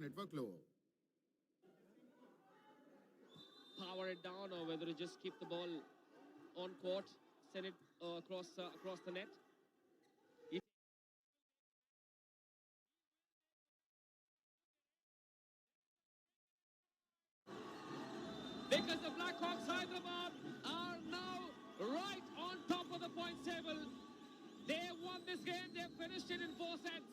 Network లో power it down or whether to just keep the ball on court, send it across the net. Because the Blackhawks Hyderabad are now right on top of the points table. They have won this game. They have finished it in 4 sets.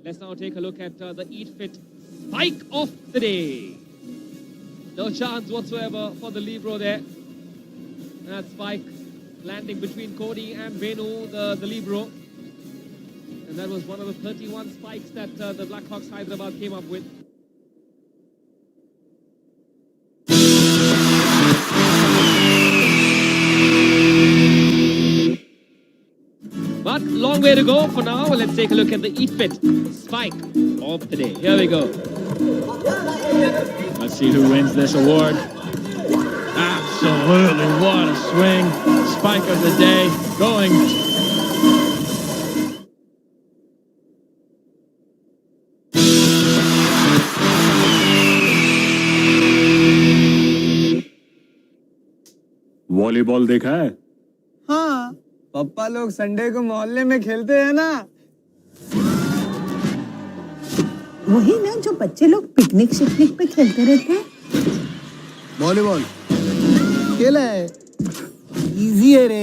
Let's now take a look at the Eat Fit spike of the day. No chance whatsoever for the libero there. That spike landing between Cody and Venu, the libero. And that was one of the 31 spikes that the Blackhawks Hyderabad came up with. But long way to go for now. Let's take a look at the Eat Fit spike of the day. Here we go. Let's see who wins this award. Absolutely, what a swing. Spike of the day going. Volleyball देखा है? हाँ, पापा लोग Sunday को मोहल्ले में खेलते हैं ना। वही ना जो बच्चे लोग पिकनिक शिकनिक पे खेलते रहते हैं। वॉलीबॉल खेला है, इजी है रे।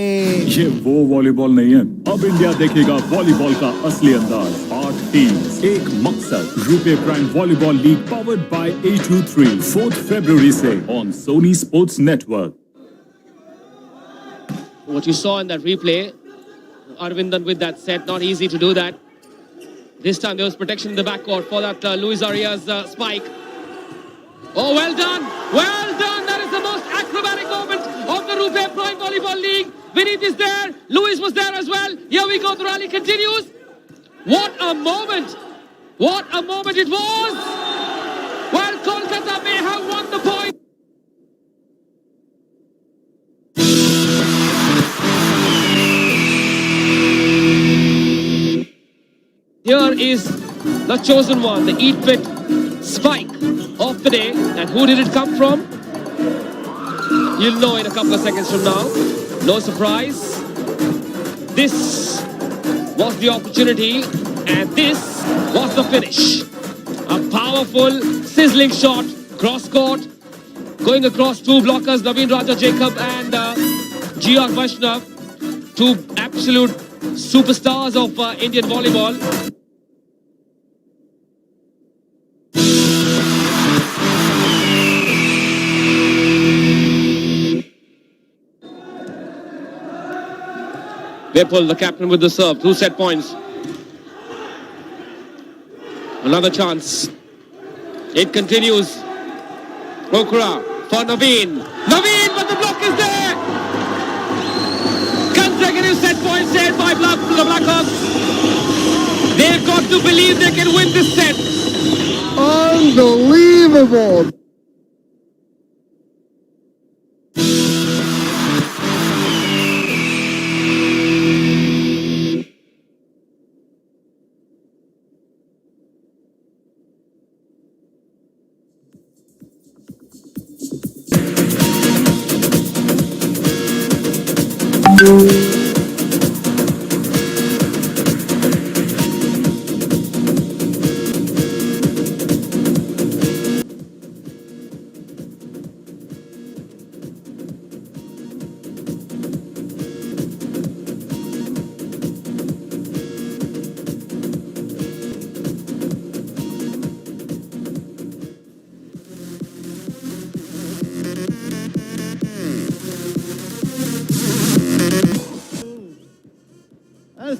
ये वो वॉलीबॉल नहीं है। अब इंडिया देखेगा वॉलीबॉल का असली अंदाज। 8 टीम्स, एक मकसद। RuPay prime volleyball league powered by A23 4 फरवरी से on Sony sports network. What you saw in that replay, Arvindan with that set, not easy to do that. This time there was protection in the backcourt for that Luis Arias spike. Oh, well done! Well done! That is the most acrobatic moment of the Rupe Prime Volleyball League. Vineet is there. Luis was there as well. Here we go. The rally continues. What a moment! What a moment it was! Well, Kolkata may have won the point. Here is the chosen one, the Eat Fit spike of the day. And who did it come from? You'll know in a couple of seconds from now. No surprise. This was the opportunity and this was the finish. A powerful, sizzling shot, cross court, going across two blockers, Naveen Raja Jacob and Georg Vaishnav, two absolute superstars of Indian volleyball. Vipul, the captain with the serve, 2 set points. Another chance. It continues. Okra for Naveen. Naveen, but the block is there. Consecutive set points saved by the Blackhawks. They've got to believe they can win this set. Unbelievable.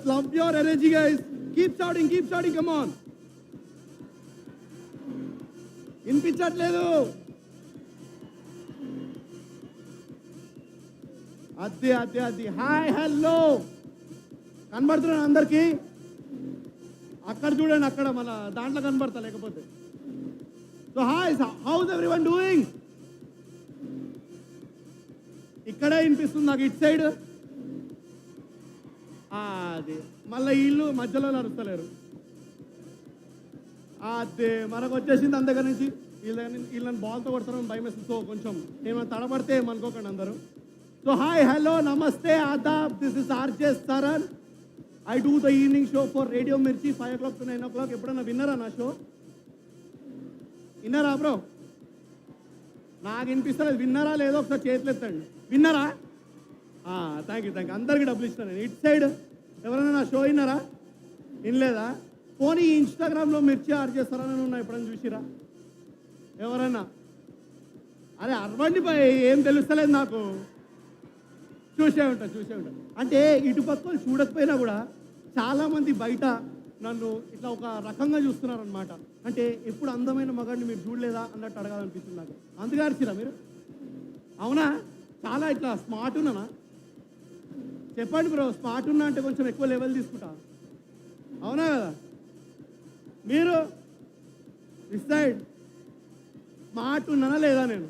Slump your energy, guys. Keep shouting, come on. వినిపించట్లేదు. అది hi hello కనబడుతున్నాను అందరికి. అక్కడ చూడండి, అక్కడ మన దాంట్లో కనబడతా లేకపోతే. So hi, house everyone doing? ఇక్కడే వినిపిస్తుంది నాకు ఇటు సైడ్. అది మళ్ళీ వీళ్ళు మధ్యలో నడుస్తలేరు. అదే మనకు వచ్చేసింది అంత దగ్గర నుంచి వీళ్ళని బాల్తో కొడతారని భయం వేస్తుంది. సో కొంచెం ఏమైనా తడబడితే ఏమనుకోకండి అందరూ. సో హాయ్ హలో నమస్తే ఆదాబ్, this is RJ Saran. I do the evening show for radio Mirchi 5 o'clock to 9 o'clock. ఎప్పుడన్నా విన్నారా నా షో? విన్నారా బ్రో? నాకు వినిపిస్తలేదు. విన్నారా లేదో ఒకసారి చేతులు ఎత్తండి. విన్నారా? థ్యాంక్ యూ అందరికీ డబ్బులు ఇస్తాను నేను. ఇటు సైడ్ ఎవరైనా నా షో విన్నారా? వినలేదా? పోనీ ఇన్స్టాగ్రామ్లో మిర్చి ఆర్జేస్తారని ఉన్నా ఎప్పుడైనా చూసిరా ఎవరన్నా? అరే అరవండి పోయి ఏం తెలుస్తలేదు నాకు. చూసే ఉంటా. అంటే ఇటుపక్కలు చూడకపోయినా కూడా చాలామంది బయట నన్ను ఇట్లా ఒక రకంగా చూస్తున్నారనమాట. అంటే ఎప్పుడు అందమైన మగాడిని మీరు చూడలేదా అన్నట్టు అడగాలనిపిస్తుంది నాకు. అందుకే అరిచిరా మీరు? అవునా? చాలా ఇట్లా స్మార్ట్ ఉన్నానా? చెప్పండి బ్రో, స్మార్ట్ ఉన్నా అంటే కొంచెం ఎక్కువ లెవెల్ తీసుకుంటా. అవునా కదా? మీరు డిసైడ్ స్మార్ట్ ఉన్నానా లేదా నేను?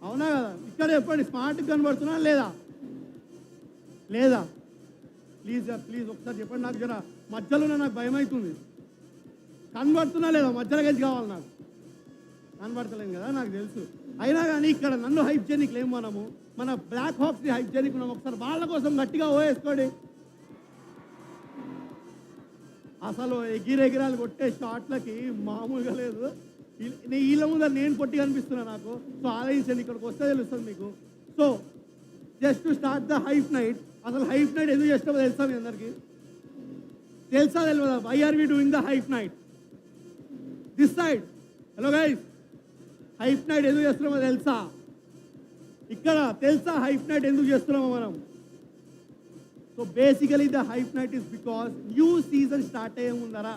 అవునా కదా? ఇక్కడ చెప్పండి, స్మార్ట్ కనబడుతున్నా లేదా? ప్లీజ్ ఒకసారి చెప్పండి. నాకు జర మధ్యలోనే నాకు భయం అవుతుంది. కనబడుతున్నా లేదా? మధ్యలో గెలిచి కావాలి నాకు. కనబడతలేదు కదా నాకు తెలుసు. అయినా కానీ ఇక్కడ నన్ను హైప్ చేయడానికి లేము మనము. మన బ్లాక్ హాక్స్ని హైప్ చేయడానికి ఉన్నాము. ఒకసారి వాళ్ళ కోసం గట్టిగా ఓవేసుకోండి. అసలు ఎగిరెగిరాలు కొట్టే షాట్లకి మామూలుగా లేదు. వీళ్ళ ముందర నేను పొట్టి కనిపిస్తున్నా నాకు. సో ఆలోచించండి, ఇక్కడికి వస్తే తెలుస్తుంది మీకు. So just to start the hype night. అసలు హైప్ నైట్ ఎందుకు చేస్తామో తెలుసా మీ అందరికీ? తెలుసా తెలియదా? Why are we doing the hype night? This side. Hello guys, hype night ఎందుకు చేస్తున్నామో తెలుసా? ఇక్కడ తెలుసా హైప్ నైట్ ఎందుకు చేస్తున్నామో మనం? So basically the hype night is because new season start అయ్యే ముందర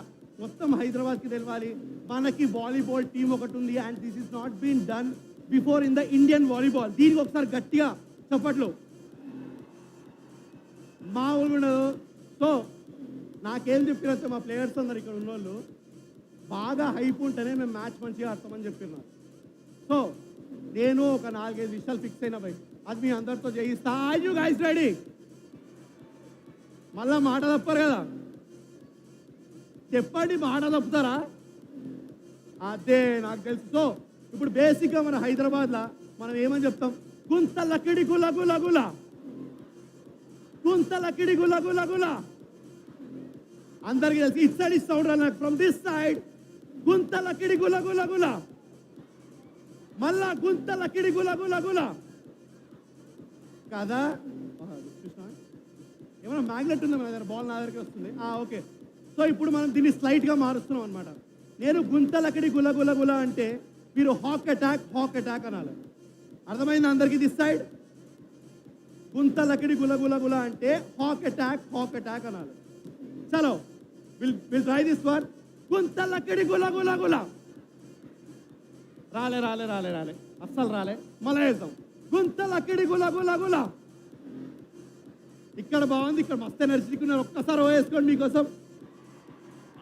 మొత్తం హైదరాబాద్కి తెలవాలి మనకి వాలీబాల్ టీం ఒకటి ఉంది. And this is not been done before in the Indian volleyball. దీనికి ఒకసారి గట్టిగా చప్పట్లు. మా ఊళ్ళు ఉండదు. సో నాకేం చెప్పినట్టు మా ప్లేయర్స్ అందరు ఇక్కడ ఉన్నోళ్ళు బాగా హైప్ ఉంటేనే మేము మ్యాచ్ మంచిగా ఆడతామని చెప్పినారు. సో నేను ఒక 4-5 విషయాలు ఫిక్స్ అయినా బయట అది మీ అందరితో చేయిస్తా. Are you guys ready? మళ్ళా మాట తప్పరు కదా? చెప్పండి, మాట తప్పుతారా? అదే నాకు తెలుసు. సో ఇప్పుడు బేసిక్గా మన హైదరాబాద్లో మనం ఏమని చెప్తాం? గుంత లకిడి గుల గుల గుల, గుంత లకిడి గుల గుల గుల. అందరికీ తెలుసు. ఇట్ సైడ్ ఇస్ సౌండ్ నాకు ఫ్రమ్ దిస్ సైడ్. గుంత లకిడి గుల గుల గుల. మళ్ళా గుంత లకిడి గుల గుల గుల కదా? చూసినా ఏమన్నా మ్యాగ్నెట్ ఉందా మన దగ్గర? బాల్ నా దగ్గరికి వస్తుంది. ఓకే. సో ఇప్పుడు మనం దీన్ని స్లైట్గా మారుస్తున్నాం అనమాట. నేను గుంత లకిడి గుల గుల గుల అంటే మీరు హాక్ అటాక్ అనాలి. అర్థమైంది అందరికీ? దిస్ సైడ్ గుంత లకిడి గుల గుల గుల అంటే హాక్ అటాక్ అనాలి. చలో విల్ ట్రై దిస్ వన్. గుంత లకిడి గుల గుల గుల. రాలే అస్సలు రాలే. మళ్ళీ వేద్దాం. గుంత లకిడి గుల గుల గుల. ఇక్కడ బాగుంది, ఇక్కడ మస్తు ఎనర్జీకి ఉన్నారు. ఒక్కసారి వేసుకోండి మీకోసం.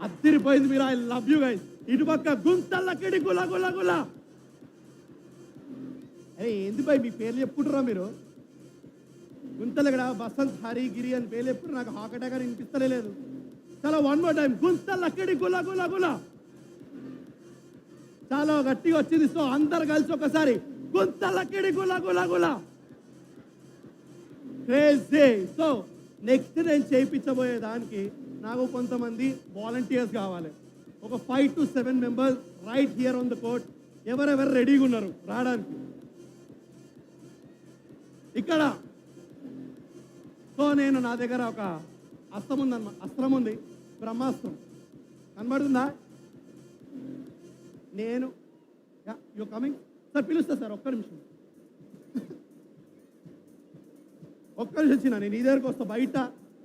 అద్దరిపోయింది మీరు. I love you guys. ఇటుపక్క గుంత లకిడి గుల గుల గుల. అరే ఏంది భయ్ మీ పేర్లు చెప్పుకుంటారా మీరు? గుంతలు ఇక్కడ బసంత్ హరి గిరి అని పేర్లు చెప్పుకుంటారు. నాకు హాక్ అటాక్ అని వినిపిస్తలేదు. చాలా వన్ మోర్ టైం. గుంత లకిడి గుల గుల గుల. చాలా గట్టిగా వచ్చింది. సో అందరు కలిసి ఒకసారి గుంత లకిడి గుల గుల గుల. క్రేజీ. సో నెక్స్ట్ నేను చేయించబోయే దానికి నాకు కొంతమంది వాలంటీర్స్ కావాలి. ఒక 5 to 7 members right here on the court. ఎవరెవరు రెడీగా ఉన్నారు రావడానికి ఇక్కడ? సో నేను నా దగ్గర ఒక అస్త్రం ఉంది, బ్రహ్మాస్త్రం. కనబడుతుందా? నేను యు కమింగ్ సార్? పిలుస్తా సార్, ఒక్క నిమిషం వచ్చిన నేను ఈ దగ్గరకు వస్తా.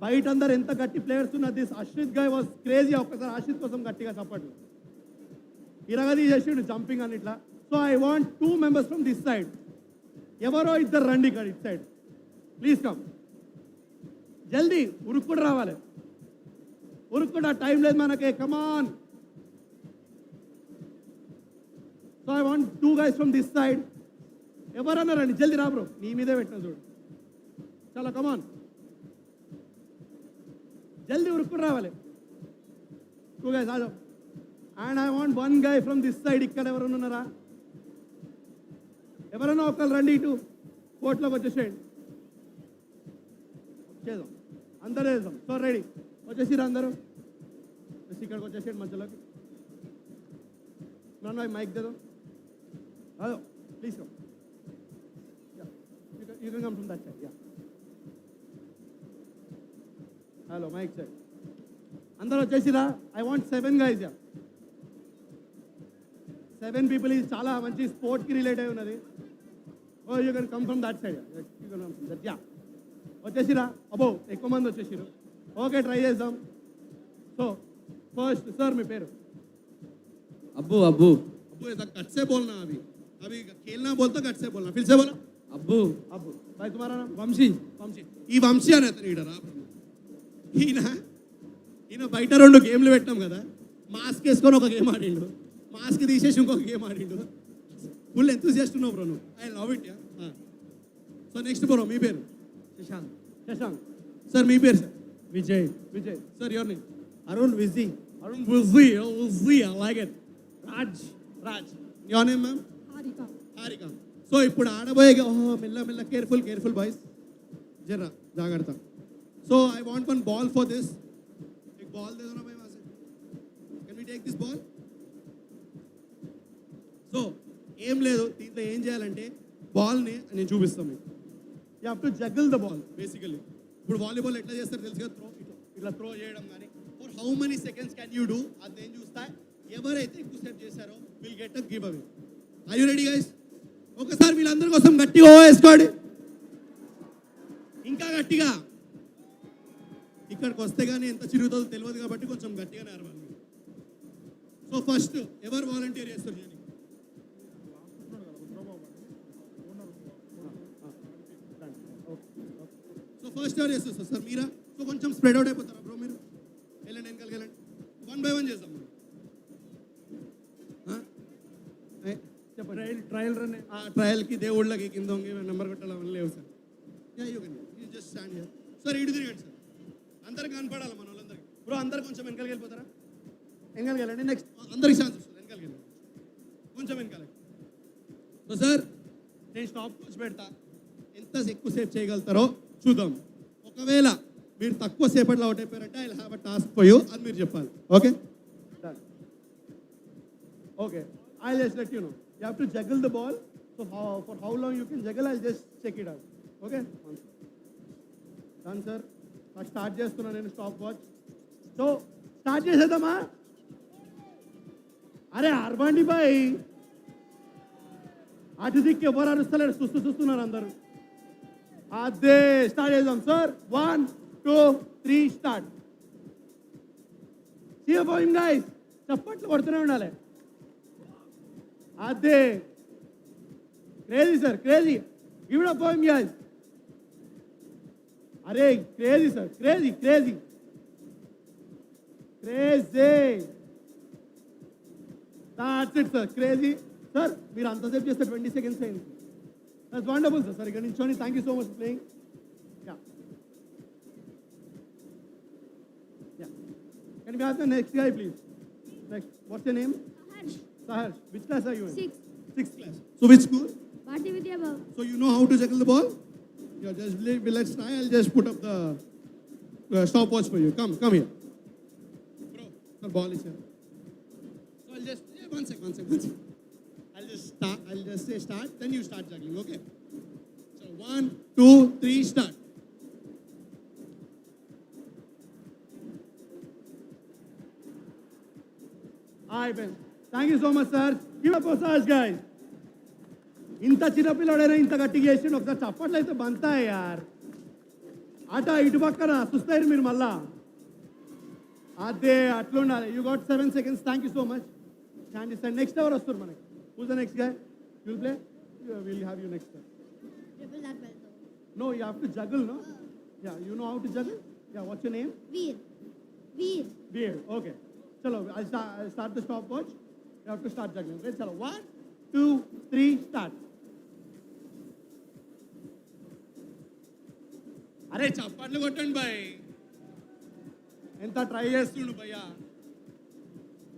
బయట అందరు ఎంత గట్టి ప్లేయర్స్ ఉన్నారు. This Ashrith guy was crazy. ఒక్కసారి అశ్రిత్ కోసం గట్టిగా చప్పట్లు. ఇరగది చేసిండు జంపింగ్ అని ఇట్లా. So I want 2 members from this side. ఎవరో ఇద్దరు రండి ఇక్కడ ఇట్ సైడ్. Please come. జల్దీ ఉరుక్కుడు రావాలి. ఉరుక్కుడు టైం లేదు మనకి. Come on. So I want 2 guys from this side. ఎవరన్నా రండి జల్దీ రా బ్రో నీ మీదే పెట్టిన చూడు చలో కమాన్ జల్దీ ఉరుక్కుని రావాలి టూ గైస్ ఆజో and I want one guy from this side ఇక్కడ ఎవరైనా ఉన్నారా ఎవరైనా ఒకళ్ళు రండి ఇటు కోర్టులోకి వచ్చేసేయండి చేద్దాం అందరూ చేద్దాం సో రెడీ వచ్చేసిరా అందరూ వచ్చి ఇక్కడికి వచ్చేసేయండి మధ్యలోకి నన్ను మైక్ దేదో hello please come you can come from that side, yeah. Hello, mic check. అందరూ వచ్చేసిరా I want 7 guys, yeah. 7 people is చాలా మంచి స్పోర్ట్కి రిలేట్ అయి ఉన్నది oh you can come from that side you can come from that yeah వచ్చేసిరా అబ్బో ఎక్కువ మంది వచ్చేసిరు ఓకే ట్రై చేద్దాం సో ఫస్ట్ సార్ మీ పేరు अब्बू अब्बू अब्बू ऐसा कट से बोलना अभी खेलना बोलता कट से बोलना फिर से बोला अब्बू అబ్బు भाई तुम्हारा नाम वंशी వంశీ ఈ వంశీ అని అతను ఈడరా ఈయన బయట 2 గేమ్లు పెట్టాం కదా మాస్క్ వేసుకొని ఒక గేమ్ ఆడిండు మాస్క్ తీసేసి ఇంకొక గేమ్ ఆడిండు ఫుల్ ఎంతూసియాస్ట్ ఉన్నావు బ్రో నువ్వు I love it yeah so next bro మీ పేరు शशांक శశాంక్ సార్ మీ పేరు sir Vijay Vijay sir your name Arun Viji Arun Bujji Bujji I like it Raj your name ma'am Harika so ఇప్పుడు ఆడబోయే ఓహో మెల్ల మెల్ల కేర్ఫుల్ బాయ్స్ జర్రా జాగ్రత్త so I want one ball for this एक बॉल दे दो ना भाई वहां से can we take this ball so ఏం లేదు దీంట్లో ఏం చేయాలంటే బాల్ని నేను చూపిస్తాను మీకు you have to juggle the ball basically ఇప్పుడు వాలీబాల్ ఎట్లా చేస్తారు తెలుసుగా త్రో ఇట్లా త్రో చేయడం కానీ for how many seconds can you do అది నేను చూస్తా ఎవరైతే ఎక్కువ స్టెప్ చేశారో will get a giveaway are you ready guys ఒకసారి వీళ్ళందరి కోసం గట్టిగా వేసుకోండి ఇంకా గట్టిగా ఇక్కడికి వస్తే కానీ ఎంత చిరుగుతుందో తెలియదు కాబట్టి కొంచెం గట్టిగానే అరవాలి సో ఫస్ట్ ఎవరు వాలంటీర్ చేస్తారు నేను సో ఫస్ట్ ఎవరు చేస్తారు సార్ మీరా సో కొంచెం స్ప్రెడ్ అవుట్ అయిపోతారా బ్రో మీరు వెళ్ళండి వెనకాలకి వెళ్ళండి 1 by 1 చేద్దాం చెప్పండి ट्रायल रन ఆ ట్రయల్కి దేవుళ్ళకి కింద నెంబర్ కొట్టాలి అవన్నీ లేవు sir you just stand here sir ఇటు తిరగండి సార్ అందరికి కనపడాలి మన వాళ్ళందరికీ బ్రో అందరు కొంచెం వెనకాలకి వెళ్ళిపోతారా వెనకాలకి వెళ్ళండి నెక్స్ట్ అందరికి ఛాన్స్ వస్తుంది వెనకాలకి వెళ్ళండి కొంచెం వెనకాలకి సో సార్ నేను స్టాప్ కోచ్ పెడతా ఎంత ఎక్కువసేపు చేయగలుగుతారో చూద్దాం ఒకవేళ మీరు తక్కువ సేపట్లో అవుట్ అయిపోయారంటే I have a task for you అది మీరు చెప్పాలి okay okay I'll just let you know. You have to juggle the ball. So for how long you can juggle, I'll just check it out. Okay? Done, sir. First start చేస్తున్నా నేను stop watch so start చేసేద్దామా అరే అర్బండి bye అటు దిక్కు ఎవరు అరుస్తలేరు చూస్తున్నారు అందరూ అదే స్టార్ట్ చేద్దాం సార్ 1 2 3 స్టార్ట్ సీ గైస్ చప్పట్లు కొడుతూనే ఉండాలి అదే crazy sir crazy give it up for him guys అరే crazy sir crazy crazy crazy that's it sir crazy sir మీరు అంతసేపు చేస్తే 20 seconds అయింది దట్స్ వండర్ఫుల్ సార్ సార్ ఇక్కడ నించోని thank you so much playing can we have the next guy please next what's your name Saharsh, which class are you in? 6th class. So which school? Bharti Vidya Bhavan. So you know how to juggle the ball? Yeah, just let's try. I'll just put up the stopwatch for you. Come here. Bro, the ball is here. So I'll just one sec. I'll just say start. Then you start juggling. Okay. So 1, 2, 3, start. Hi Ben. Thank you so much sir give up for sirs guys ఇంత చిన్నపిల్లడైనా ఇంత గట్టిగా చేసిండు ఒకసారి చప్పట్లు అయితే బంతాయి యార్ అట ఇటు పక్కన చూస్తారు మీరు మళ్ళా అదే అట్లా ఉండాలి you got 7 seconds thank you so much Sandy sir next ఎవరు వస్తారు మనకి who's the next guy will play will have you next Triple that belt. No you have to juggle no yeah you know how to juggle yeah what's your name Veer. Weird. Okay. Chalo, I'll start the stopwatch. You have to start juggling. Right? Chalo, 1, 2, 3, start. అరే చప్పట్లు కొట్టండి bye. ఎంత try చేస్తుండు భయ్యా.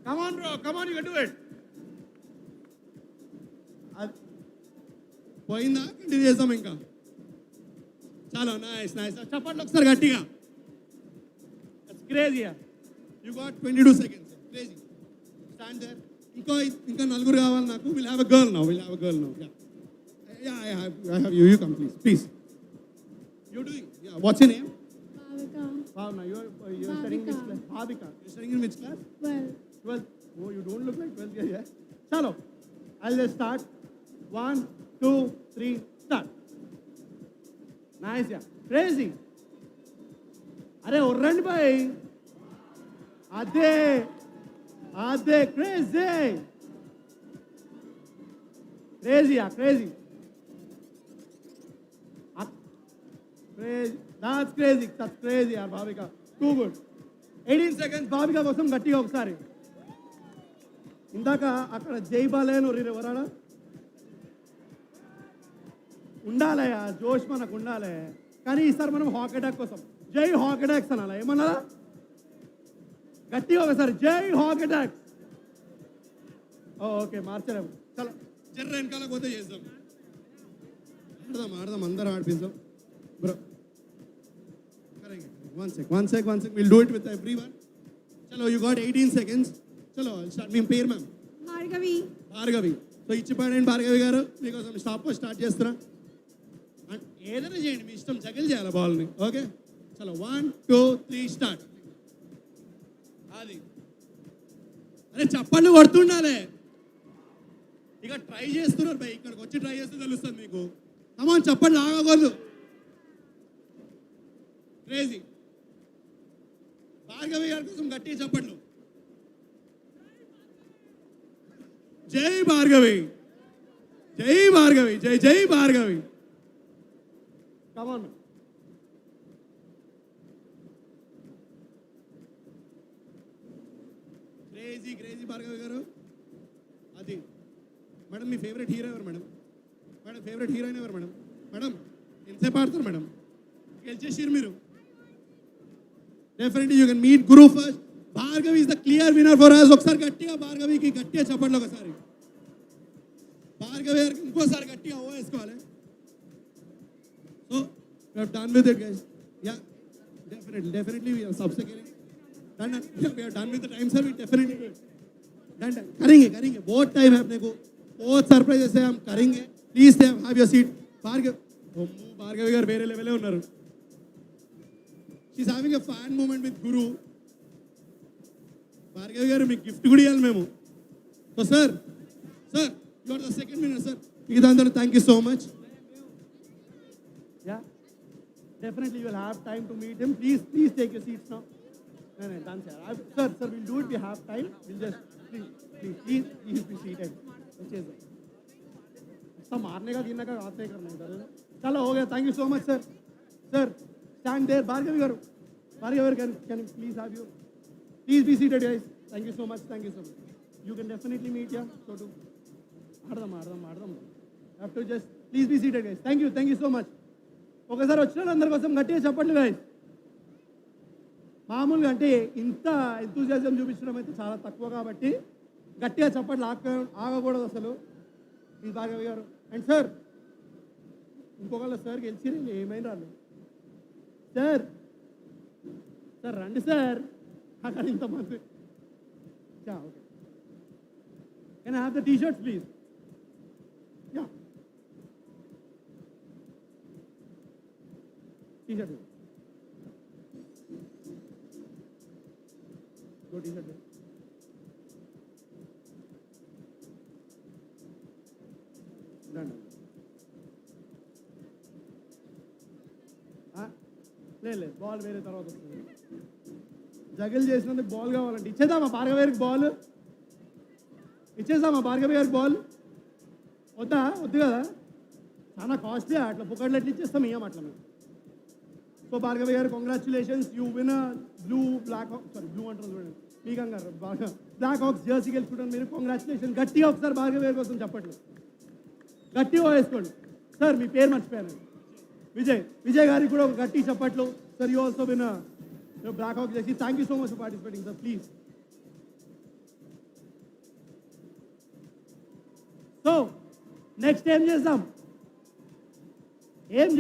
Come on bro, come on, you can do it. పోయిందా? Continue చేద్దాం ఇంకా. చాలా నైస్ నైస్. చప్పట్లు ఒకసారి గట్టిగా. It's crazy. You got 22 seconds. Crazy. Stand there. ఇంకా నలుగురు కావాలి నాకు. Will have a girl now. Yeah I have you come please. You doing? Yeah. What's your name? Bhavika. Bhavna. You're studying which class? Bhavika. You're studying in which class? 12th. Oh, you don't look like 12th. Yeah. Chalo. I'll just start. 1, 2, 3, start. Nice, yeah. Crazy. Arey, urrandi bhai. Ade, crazy. Crazy, yeah, crazy. Crazy. That's crazy, yeah, Bhavika. Too good. 18 seconds, Bhavika కోసం గట్టిగా ఒకసారి. ఇందాక అక్కడ జై బాలయ్య అని ఎవరాడా ఉండాలయా, జోష్ మనకు ఉండాలి. కానీ ఈసారి మనం హాక్ అటాక్ కోసం జై హాక్ అటాక్స్ అనాలా? ఏమన్నా గట్టిగా ఒకసారి జై హాక్ అటాక్. ఓకే, మార్చలేము. చలో జర్ర వెనకాల పోతే చేద్దాం. ఆడదాం అందరం ఆడిపిద్దాం bro. One sec. We'll do it with everyone. Chalo, you got 18 seconds. Chalo, I'll start. మీ పేరు మ్యామ్? భార్గవి. సో ఇచ్చి పాడండి భార్గవి గారు. మీకోసం స్టార్ట్ చేస్తున్నా. ఏదైనా చేయండి, మీ ఇష్టం. జగల్ చేయాలి బాల్ని. ఓకే, చలో 1, 2, 3 స్టార్ట్. అది అరే చప్పట్లు కొడుతుండాలి. ఇక ట్రై చేస్తున్నారు భయ్. ఇక్కడికి వచ్చి ట్రై చేస్తే తెలుస్తుంది మీకు. కమాన్, చప్పట్లు ఆగకూడదు. క్రేజీ. భార్గవి గారి కోసం గట్టిగా చప్పట్లు. జై భార్గవి, జై భార్గవి. కమాన్. క్రేజీ భార్గవి గారు. అది మేడం, మీ ఫేవరెట్ హీరో ఎవరు మేడం? ఫేవరెట్ హీరోయిన్ ఎవరు మేడం? ఎంతసేపు ఆడతారు మేడం? గెలిచేసారు మీరు. Definitely you can meet Guru first. Bhargavi is the clear winner for us. ఒకసారి గట్టిగా భార్గవికి గట్టిగా చప్పట్లు. ఒకసారి భార్గవి గారికి ఇంకోసారి గట్టిగా ఓ వేసుకోవాలి. So we are done with it, guys. Yeah, definitely we are subsequently done. We are done with the time, sir. We definitely do it. Done. करेंगे बहुत टाइम है अपने को. बहुत सरप्राइजेस है. हम करेंगे. Please stay, have your seat. Bhargavi గారు వేరే లెవెలే ఉన్నారు. She's having a fan moment with Guru. Bhargavi గారు మీకు గిఫ్ట్ కూడా ఇవ్వాలి మేము. So sir you are the second winner sir. మీకు దాంతో thank you so much. Yeah, definitely you will have time to meet him. Please take your seats now. No, done sir. Sir, we'll do it. We have time. We'll just please be seated. వచ్చేసి सब मारने का गिनने का हाथ नहीं करना है. चलो हो गया. Thank you so much sir. Stand there. Bhargavi garu, can please have you? Please be seated, guys. Thank you so much. You can definitely meet here. So do. Adam. Have to just please be seated, guys. Thank you so much. Okay, sir. వచ్చిన అందరి కోసం గట్టిగా చెప్పండి guys. మామూలుగా అంటే ఇంత enthusiasm చూపించడం అయితే చాలా తక్కువ కాబట్టి గట్టిగా చప్పట్లు ఆగకూడదు అసలు. ప్లీజ్ భార్గవి గారు. అండ్ సార్, ఇంకొకళ్ళ సార్ గెలిచి ఏమైనా రాలేదు సార్ రండి సార్. అక్కడ ఇంతమంది. Okay, can I have the t-shirts please? Yeah, t-shirt दो टी-शर्ट ले బాల్ వేరే తర్వాత వస్తుంది. జగల్ చేసినందుకు బాల్ కావాలంటే ఇచ్చేద్దామా భార్గవి గారికి బాల్? వద్దు కదా, చాలా కాస్ట్లీ. అట్లా పుక్కట్లు ఎట్లా ఇచ్చేస్తాం? ఇయ్యం అట్లా మేము. సో భార్గవి గారు, కంగ్రాచులేషన్స్. యూ విన్ బ్లూ అంటారు చూడండి, మీ కంగారు బ్లాక్ హాక్స్ జర్సీ గెలుచుకుంటాను మీరు. కంగ్రాచులేషన్. గట్టిగా ఒకసారి భార్గవి గారి కోసం చెప్పట్లు గట్టిగా వేసుకోండి. సార్ మీ పేరు మర్చిపోయాను. విజయ్ గారికి కూడా ఒక గట్టి చప్పట్లు sir. You also win blackout చేసి thank you so much for participating sir. Please. So next ఏం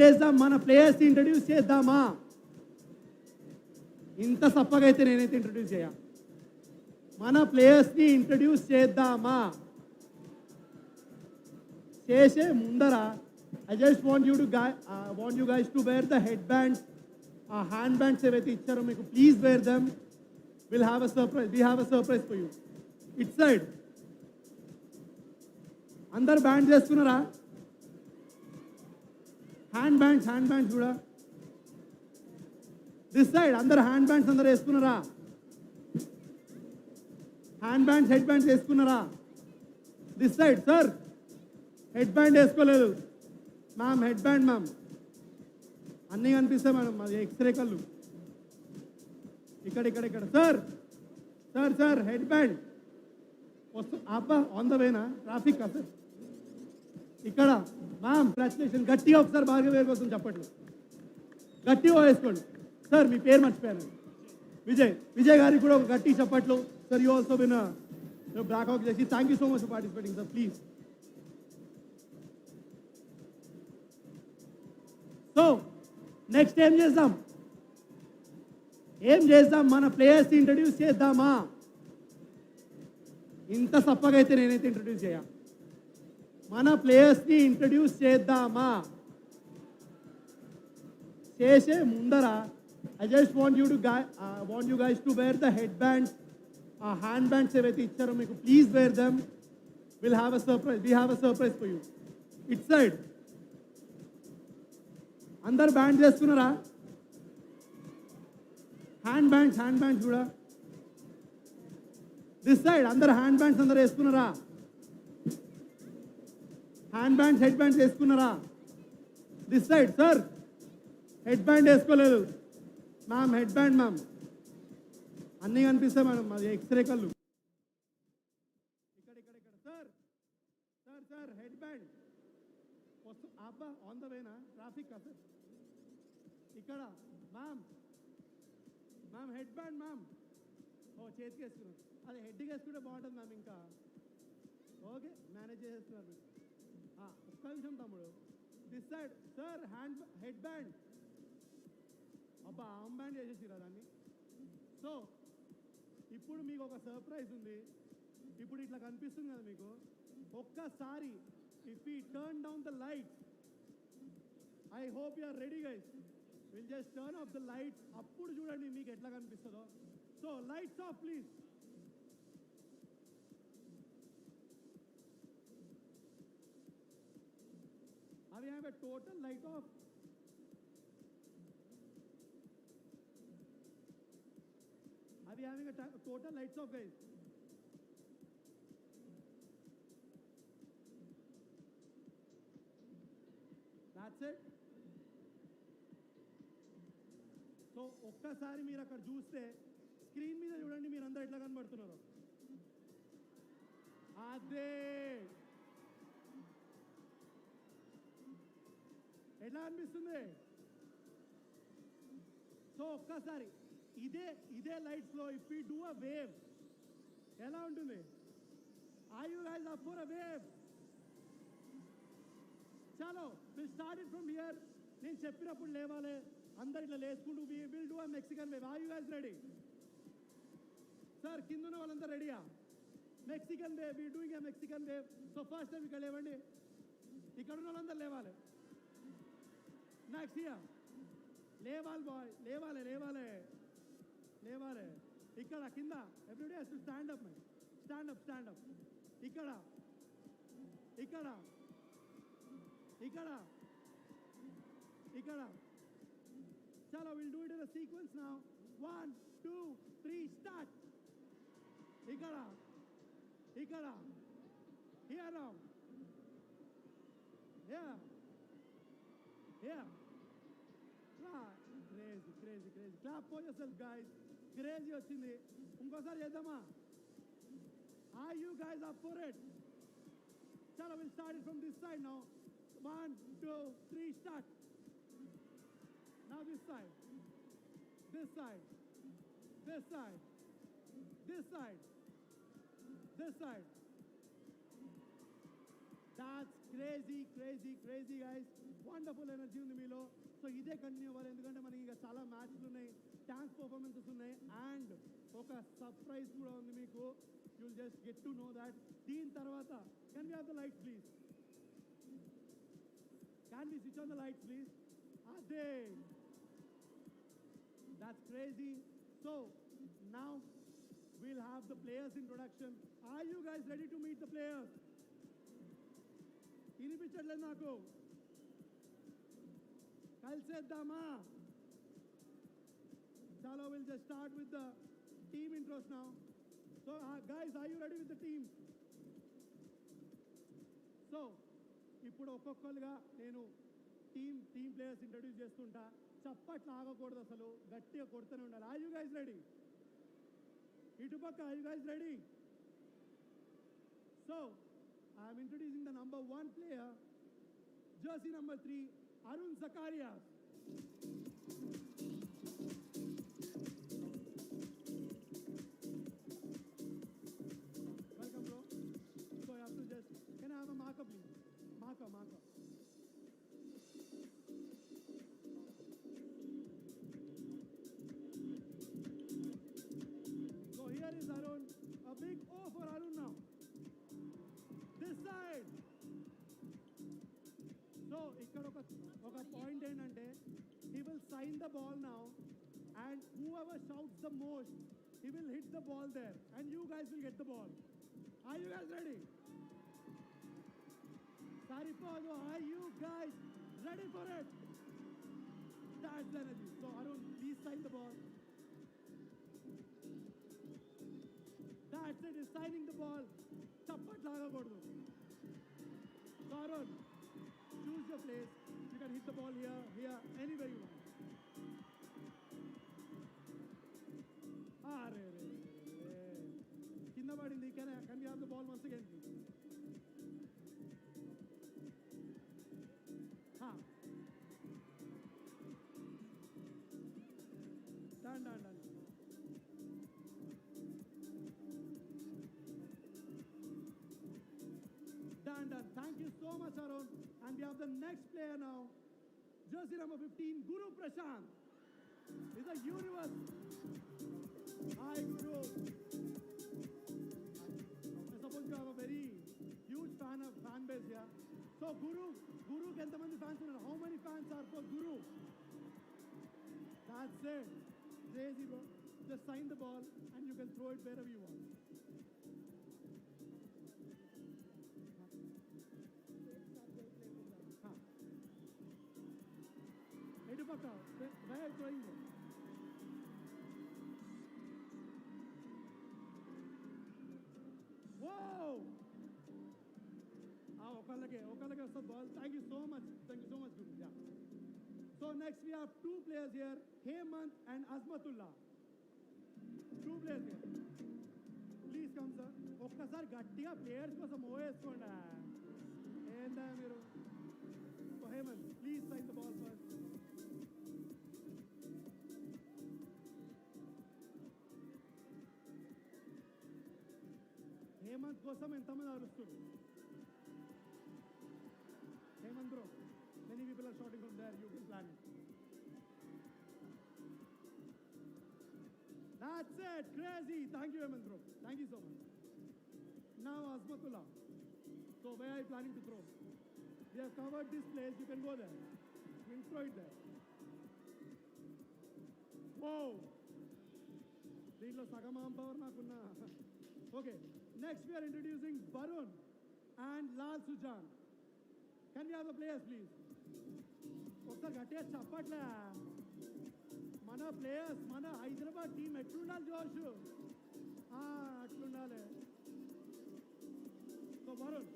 చేద్దాం మన ప్లేయర్స్ ఇంట్రడ్యూస్ చేద్దామా? ఇంత సప్పగా అయితే నేనైతే ఇంట్రడ్యూస్ చేయ. మన ప్లేయర్స్ని ఇంట్రడ్యూస్ చేద్దామా? చేసే ముందర I just want you guys to wear the head bands. ఆ హ్యాండ్ బ్యాండ్స్ ఏవైతే ఇచ్చారో మీకు please wear them. Will have a surprise. We have a surprise for you. It side అందరు బ్యాండ్ చేసుకున్నారా? హ్యాండ్ బ్యాండ్స్ కూడా. దిస్ సైడ్ అందరు hand bands అందరు వేసుకున్నారా? హ్యాండ్ బ్యాండ్స్ హెడ్ బ్యాండ్స్ వేసుకున్నారా? This side sir head band వేసుకోలేదు ma'am. Head band ma'am అన్నీ కనిపిస్తాయి మేడం. అది ఎక్స్రే కళ్ళు. ఇక్కడ sir sir sir head band అబ్బా ఆన్ ద వేనా? ట్రాఫిక్ సార్ ఇక్కడ మ్యామ్. గ్రాచులేషన్. గట్టిగా ఒకసారి బాగా వేరు కోసం చెప్పండి. గట్టిగా వేసుకోండి సార్. మీ పేరు మర్చిపోయాను. విజయ్ గారికి కూడా ఒక గట్టి చప్పట్లు sir. You also win blackout చేసి thank you so much for participating sir. Please. So next ఏం చేద్దాం మన ప్లేయర్స్ ఇంట్రడ్యూస్ చేద్దామా? ఇంత సప్పగా అయితే నేనైతే ఇంట్రడ్యూస్ చేయ. మన ప్లేయర్స్ని ఇంట్రడ్యూస్ చేద్దామా? చేసే ముందర I just want you guys to wear the head bands. ఆ హ్యాండ్ బ్యాండ్స్ ఏవైతే ఇచ్చారో మీకు please wear them. Will have a surprise. We have a surprise for you. It side అందరు బ్యాండ్ చేసుకున్నారా? హ్యాండ్ బ్యాండ్స్ కూడా. దిస్ సైడ్ అందరు hand bands అందరు వేసుకున్నారా? హ్యాండ్ బ్యాండ్స్ హెడ్ బ్యాండ్స్ వేసుకున్నారా? This side sir head band వేసుకోలేదు ma'am. Head band ma'am అన్నీ కనిపిస్తాయి మేడం. అది ఎక్స్రే కళ్ళు. ఇక్కడ sir sir sir head band అబ్బా ఆన్ ద వేనా? ట్రాఫిక్ సార్ ఇక్కడ ma'am. Head band ma'am. Oh చేతికి వేసుకున్నాను. అది హెడ్కి వేసుకుంటే బాగుంటుంది మ్యామ్. ఇంకా ఓకే మేనేజ్ చేసేస్తున్నారు. ఒక్క నిమిషం తమ్ముడు. This side sir head band. అబ్బా ఆమ్ బ్యాండ్ చేసేసిరా దాన్ని. సో ఇప్పుడు మీకు ఒక సర్ప్రైజ్ ఉంది. ఇప్పుడు ఇట్లా కనిపిస్తుంది కదా మీకు. ఒక్కసారి if you turn down the light, I hope you are ready guys. Will just turn off the lights. అప్పుడు చూడండి మీకు ఎట్లా కనిపిస్తుందో. So lights off please. Are we have a total light off? Are we having a total lights off guys? That's it. So ఒక్కసారి మీరు అక్కడ చూస్తే screen మీద చూడండి మీరందరూ ఎట్లా కనబడుతున్నారు. అదే ఎట్లా అనిపిస్తుంది? సో ఒక్కసారి ఇదే లైట్స్ లో if you do a wave ఎలా ఉంటుంది? Are you guys up for a wave? చలో will start it from here. నేను చెప్పినప్పుడు లేవాలి. అందరు ఇట్లా లేచుకుంటూ we will do a Mexican wave. Are you guys ready? Sir కింద ఉన్న వాళ్ళందరూ రెడీయా? Mexican wave. We doing a Mexican wave. So first time ఇక్కడ లేవండి. ఇక్కడ ఉన్న వాళ్ళందరూ లేవాలి. నెక్స్ట్ ఇయర్ లేవాలి బాయ్. లేవాలి. ఇక్కడ కింద everybody has to stand up. Stand up. ఇక్కడ చలో will do it in a sequence now. 1 2 3 start. ఇక్కడ here now. Yeah. Crazy. Clap for yourself, guys. Crazy వచ్చింది. ఇంకోసారి చేద్దామా? Are you guys up for it? Chalo, we'll start it from this side now. 1 2 3 start. Now this side. This side. This side. This side. This side. That's crazy, crazy, crazy, guys. Wonderful energy ఉంది మీలో. So ఇదే continue అవ్వాలి, ఎందుకంటే మనకి ఇంకా చాలా మ్యాచ్లు ఉన్నాయి, డాన్స్ పర్ఫార్మెన్సెస్ ఉన్నాయి, అండ్ ఒక సర్ప్రైజ్ కూడా ఉంది మీకు. You'll just get to know that. దీని తర్వాత can we have the lights please? Can we switch on the lights please? అదే. That's crazy. So now we'll have the players introduction. Are you guys ready to meet the players? వినిపించట్లేదు నాకు. కలిసేద్దామా? Chalo, we'll just start with the team intros now. So guys, are you ready with the team? So ఇప్పుడు ఒక్కొక్కరుగా నేను team players introduce చేస్తుంటా. చప్పట్లు ఆగకూడదు, అసలు గట్టిగా కొడుతూనే ఉండాలి. Are you guys ready? ఇటుపక్క are you guys ready? So I'm introducing the number 1 player, jersey number 3, Arun Zacharias. Welcome, bro. So I have to just, can I have a marker, please? Marker. So here is Arun. A big O for Arun now. This side. So ఇక్కడ ఒక point ఏంటంటే, he will sign the ball now, and whoever shouts the most, he will hit the ball there, and you guys will get the ball. Are you guys ready? Saripodo, are you guys ready for it? That's the energy. So Arun, please sign the ball. That's it, is signing the ball. చప్పట్లు ఆగకూడదు. So Arun, choose your place. You can hit the ball here, anywhere you want. Are కింద పడింది. Can we have the ball once again, please? Done. Done. Thank you so much, Arun. And we have the next player now. Jersey number 15, Guru Prashant. He's a universe. Hi, Guru. I suppose you have a very huge fan base here. So Guru ki entamandi fans unnaru? How many fans are for Guru? That's it. Crazy, bro. Just sign the ball and you can throw it wherever you want. Edupaka, where are you throwing it? Whoa! Okay, so ball. Thank you so much, Guru. Yeah. So next we have 2 players here, Hemant and Azmatullah. 2 players here. Please come, sir. ఒక్కసారి గట్టిగా players కోసం ఓవేసుకోండి. ఏందా మీరు? So Hemant, please sign the ball first. Hemant కోసం ఎంతమంది అరుస్తున్నారు? Hemant bro, many people are shouting from there. You can plan it. That's it. Crazy. Thank you, Hemant bro. Thank you so much. Now Azmatullah. So where are you planning to throw? We have covered this place. You can go there. You can throw it there. Whoa. దీంట్లో సగమాం power నాకున్నా. Okay. Next we are introducing Varun and Lal Sujan. Can we have the players, please? ఒకసారి గట్టిగా చెప్పట్లే. మన players, మన Hyderabad team ఎట్లుండాలి జోష్? అట్లుండాలి. So Varun,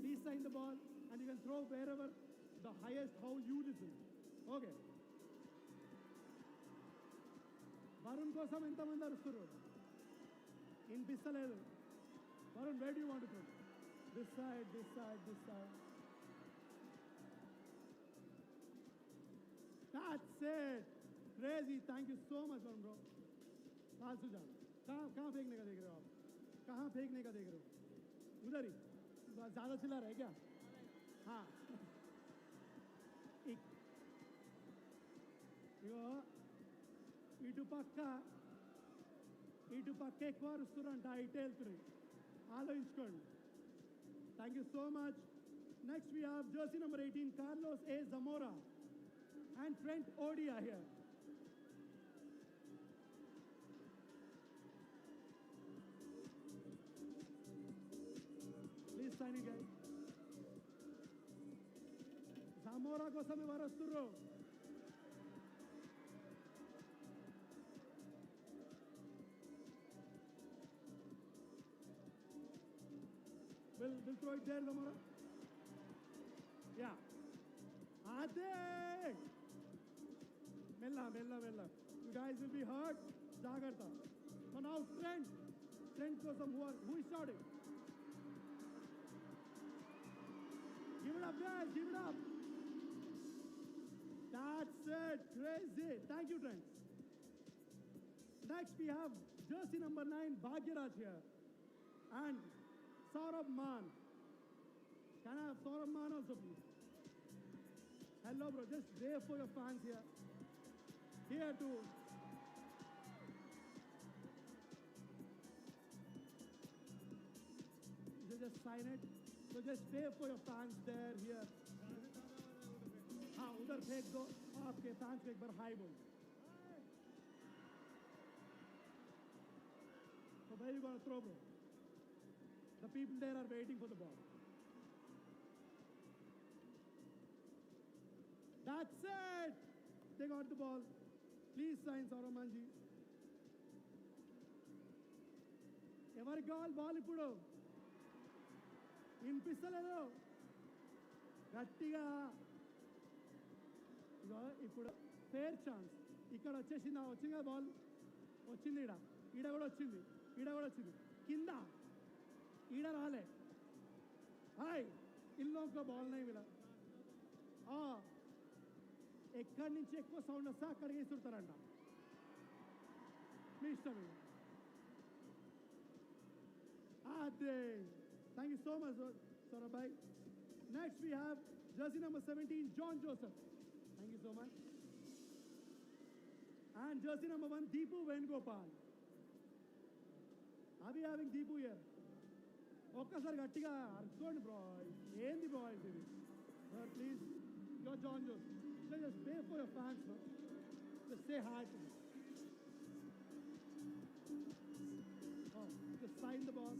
please sign the ball and you can throw wherever the highest how you listen. Okay. Varun కోసం ఎంతమంది అరుస్తున్నారు? వినిపిస్తలేదు. Varun, where do you want to throw? This side. That's That's it. Crazy. Thank you so much, bro. लाल सुजान कहाँ फेंकने का देख रहे हो आप? कहाँ फेंकने का देख रहे हो? उधर ही ज़्यादा चिल्ला रहा है क्या? हाँ ఇటు పక్క ఎక్కువ అరుస్తురంట ఇటు వెళ్తున్నాయి ఆలోచించుకోండి thank you so much next we have jersey number 18 Carlos A Zamora and Trent O'Dea here please sign it guys Zamora కోసం ఎవరు వస్తుర్రు We'll throw it there, Zamora. Yeah. Ade! Mella. You guys will be hurt. Jagartha. So now Trent goes some who is shouting? Give it up, guys. Give it up. That's it. Crazy. Thank you, Trent. Next we have jersey number 9, Bhagyaraj here. And Saurabh Man. Can I have Saurabh Man also, please? Hello, bro. Just wave for your fans here. Here too. You just sign it. So just wave for your fans there, here. हाँ उधर फेंक दो आपके fans को एक बार high बोल So where you gonna throw, bro? The people there are waiting for the ball. That's it! They got the ball. Please sign Saurabh Manji. ఎవరికి కావాలి బాల్ ఇప్పుడు వినిపిస్తలేదు గట్టిగా ఇప్పుడు ఫేర్ ఛాన్స్ ఇక్కడ వచ్చేసింది వచ్చింది కదా బాల్ వచ్చింది ఈడ కూడా వచ్చింది కింద ఈడ రాలే హాయ్ ఇల్లోకి బాల్ నై మిలా ఎక్కడి నుంచి ఎక్కువ సౌండ్ వస్తే అక్కడికి ఇస్తుంటారంట మీ ఇష్టం అదే thank you so much Saurabh bhai. Next we have jersey number 17 John Joseph. Thank you so much. And jersey number 1 Deepu Venugopal. Are we having Deepu here? ఒక్కసారి గట్టిగా అరుచుకోండి బ్రో ఏంది బ్రో ఇది sir please your John Jose just pay for your fans bro just say hi to me just sign the ball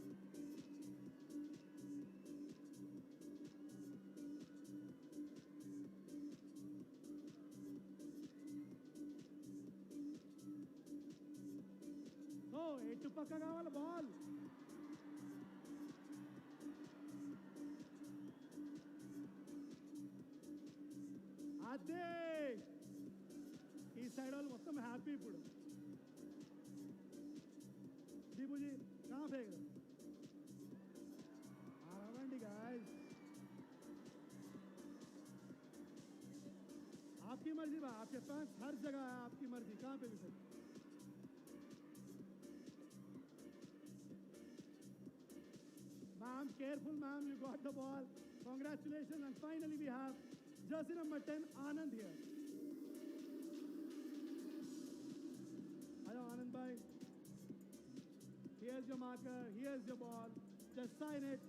so ఎటు పక్క కావాలి ball అదే ఈ సైడ్ వాళ్ళు మొత్తం హ్యాపీ ఇప్పుడు దీపుజీ కాఫే అరవండి గాయస్ आपकी मर्जी बा आपके पास हर जगह है आपकी मर्जी कहाँ पे भी sir ma'am careful ma'am you got the ball congratulations and finally we have jersey number 10 Anand here hello Anand bhai here's your marker here's your ball just sign it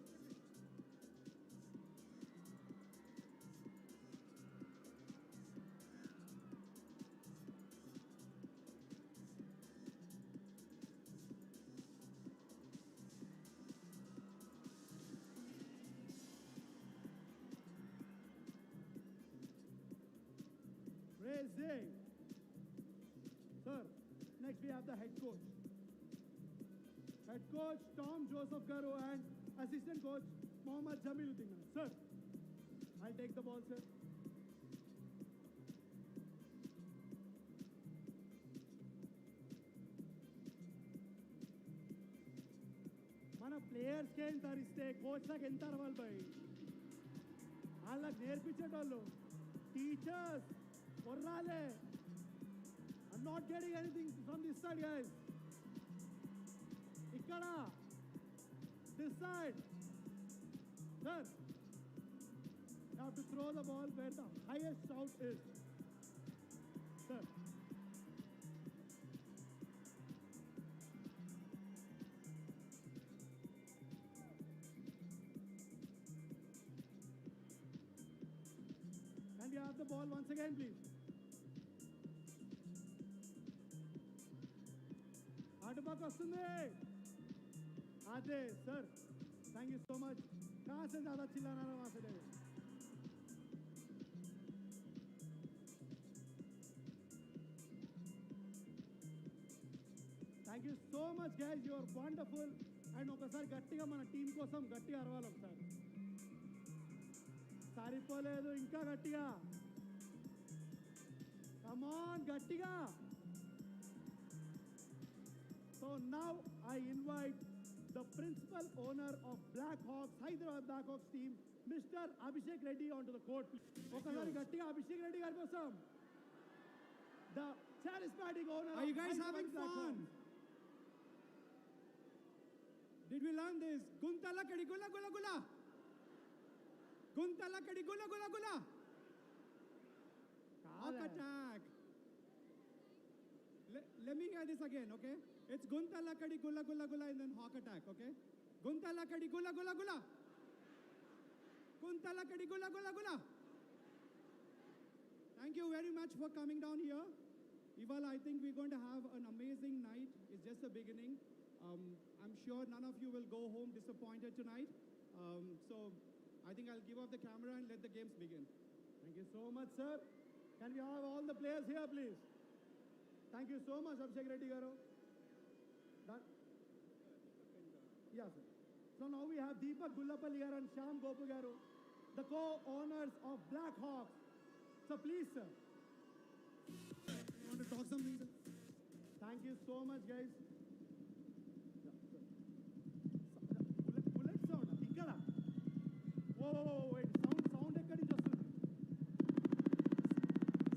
Crazy. Sir, next we have the head coach. Head coach Tom Joseph Garu and assistant coach Mohammad Jamiluddin. Sir, I'll take the ball, sir. మన ప్లేయర్స్కి ఎంత అరిస్తే కోచ్లకు ఎంత అరవాలి భయ్ వాళ్ళకి నేర్పించేటోళ్ళు teachers Orrale. I'm not getting anything from this side, guys. Ikkada. This side. Sir. You have to throw the ball where the highest shout is. Sir. Can we have the ball once again, please? అటుపక్క వస్తుంది అదే sir thank you so much कहाँ से ज़्यादा चिल्लाना रहा वहाँ से ले thank you so much guys you are wonderful and ఒకసారి గట్టిగా మన టీం కోసం గట్టిగా అరవాలి ఒకసారి సరిపోలేదు ఇంకా గట్టిగా కమాన్ గట్టిగా so now I invite the principal owner of Black Hawks, Hyderabad Black Hawks team, Mr. Abhishek Reddy onto the court. ఒకసారి గట్టిగా అభిషేక్ రెడ్డి గారి కోసం the charismatic owner. Are you guys having fun? Did we learn this? Guntala kadi gula gula gula. Guntala kadi gula gula gula. Hawk attack. Let me hear this again, okay? It's Guntala kadi gula gula gula and then hawk attack, okay? Guntala kadi gula gula gula. Guntala kadi gula gula gula. Thank you very much for coming down here. Ival, I think we're going to have an amazing night. It's just the beginning. I'm sure none of you will go home disappointed tonight. So I think I'll give up the camera and let the games begin. Thank you so much, sir. Can we have all the players here, please? Thank you so much, Abhishek Reddy garu. Done? Yeah, sir. So now we have Deepak Gullapalli here and Shyam Gopu garu, the co-owners of Black Hawks. So please, sir. You want to talk something, sir? Thank you so much, guys. Bullet sound. Ikkada. Whoa, wait. Sound ekkadi nunchi vastundi.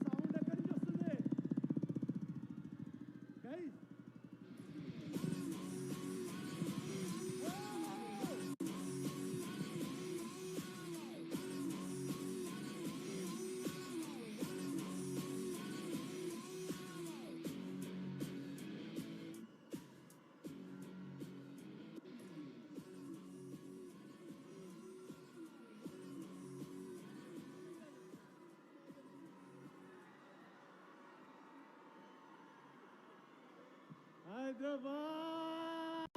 Sound ekkadi nunchi vastundi. Guys. Hyderabad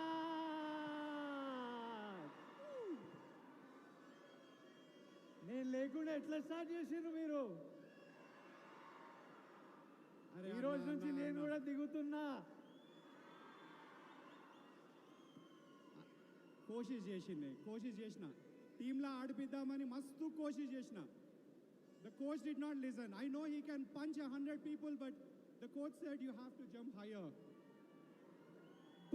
నేను లేకుండా ఎట్లా start చేసిండ్రు మీరు ఈ రోజు నుంచి నేను కూడా దిగుతున్నా కోషిష్ చేసిన టీంలో ఆడిపిద్దామని మస్తు కోషిష్ చేసిన The coach did not listen. I know he can punch 100 people, but the coach said you have to jump higher.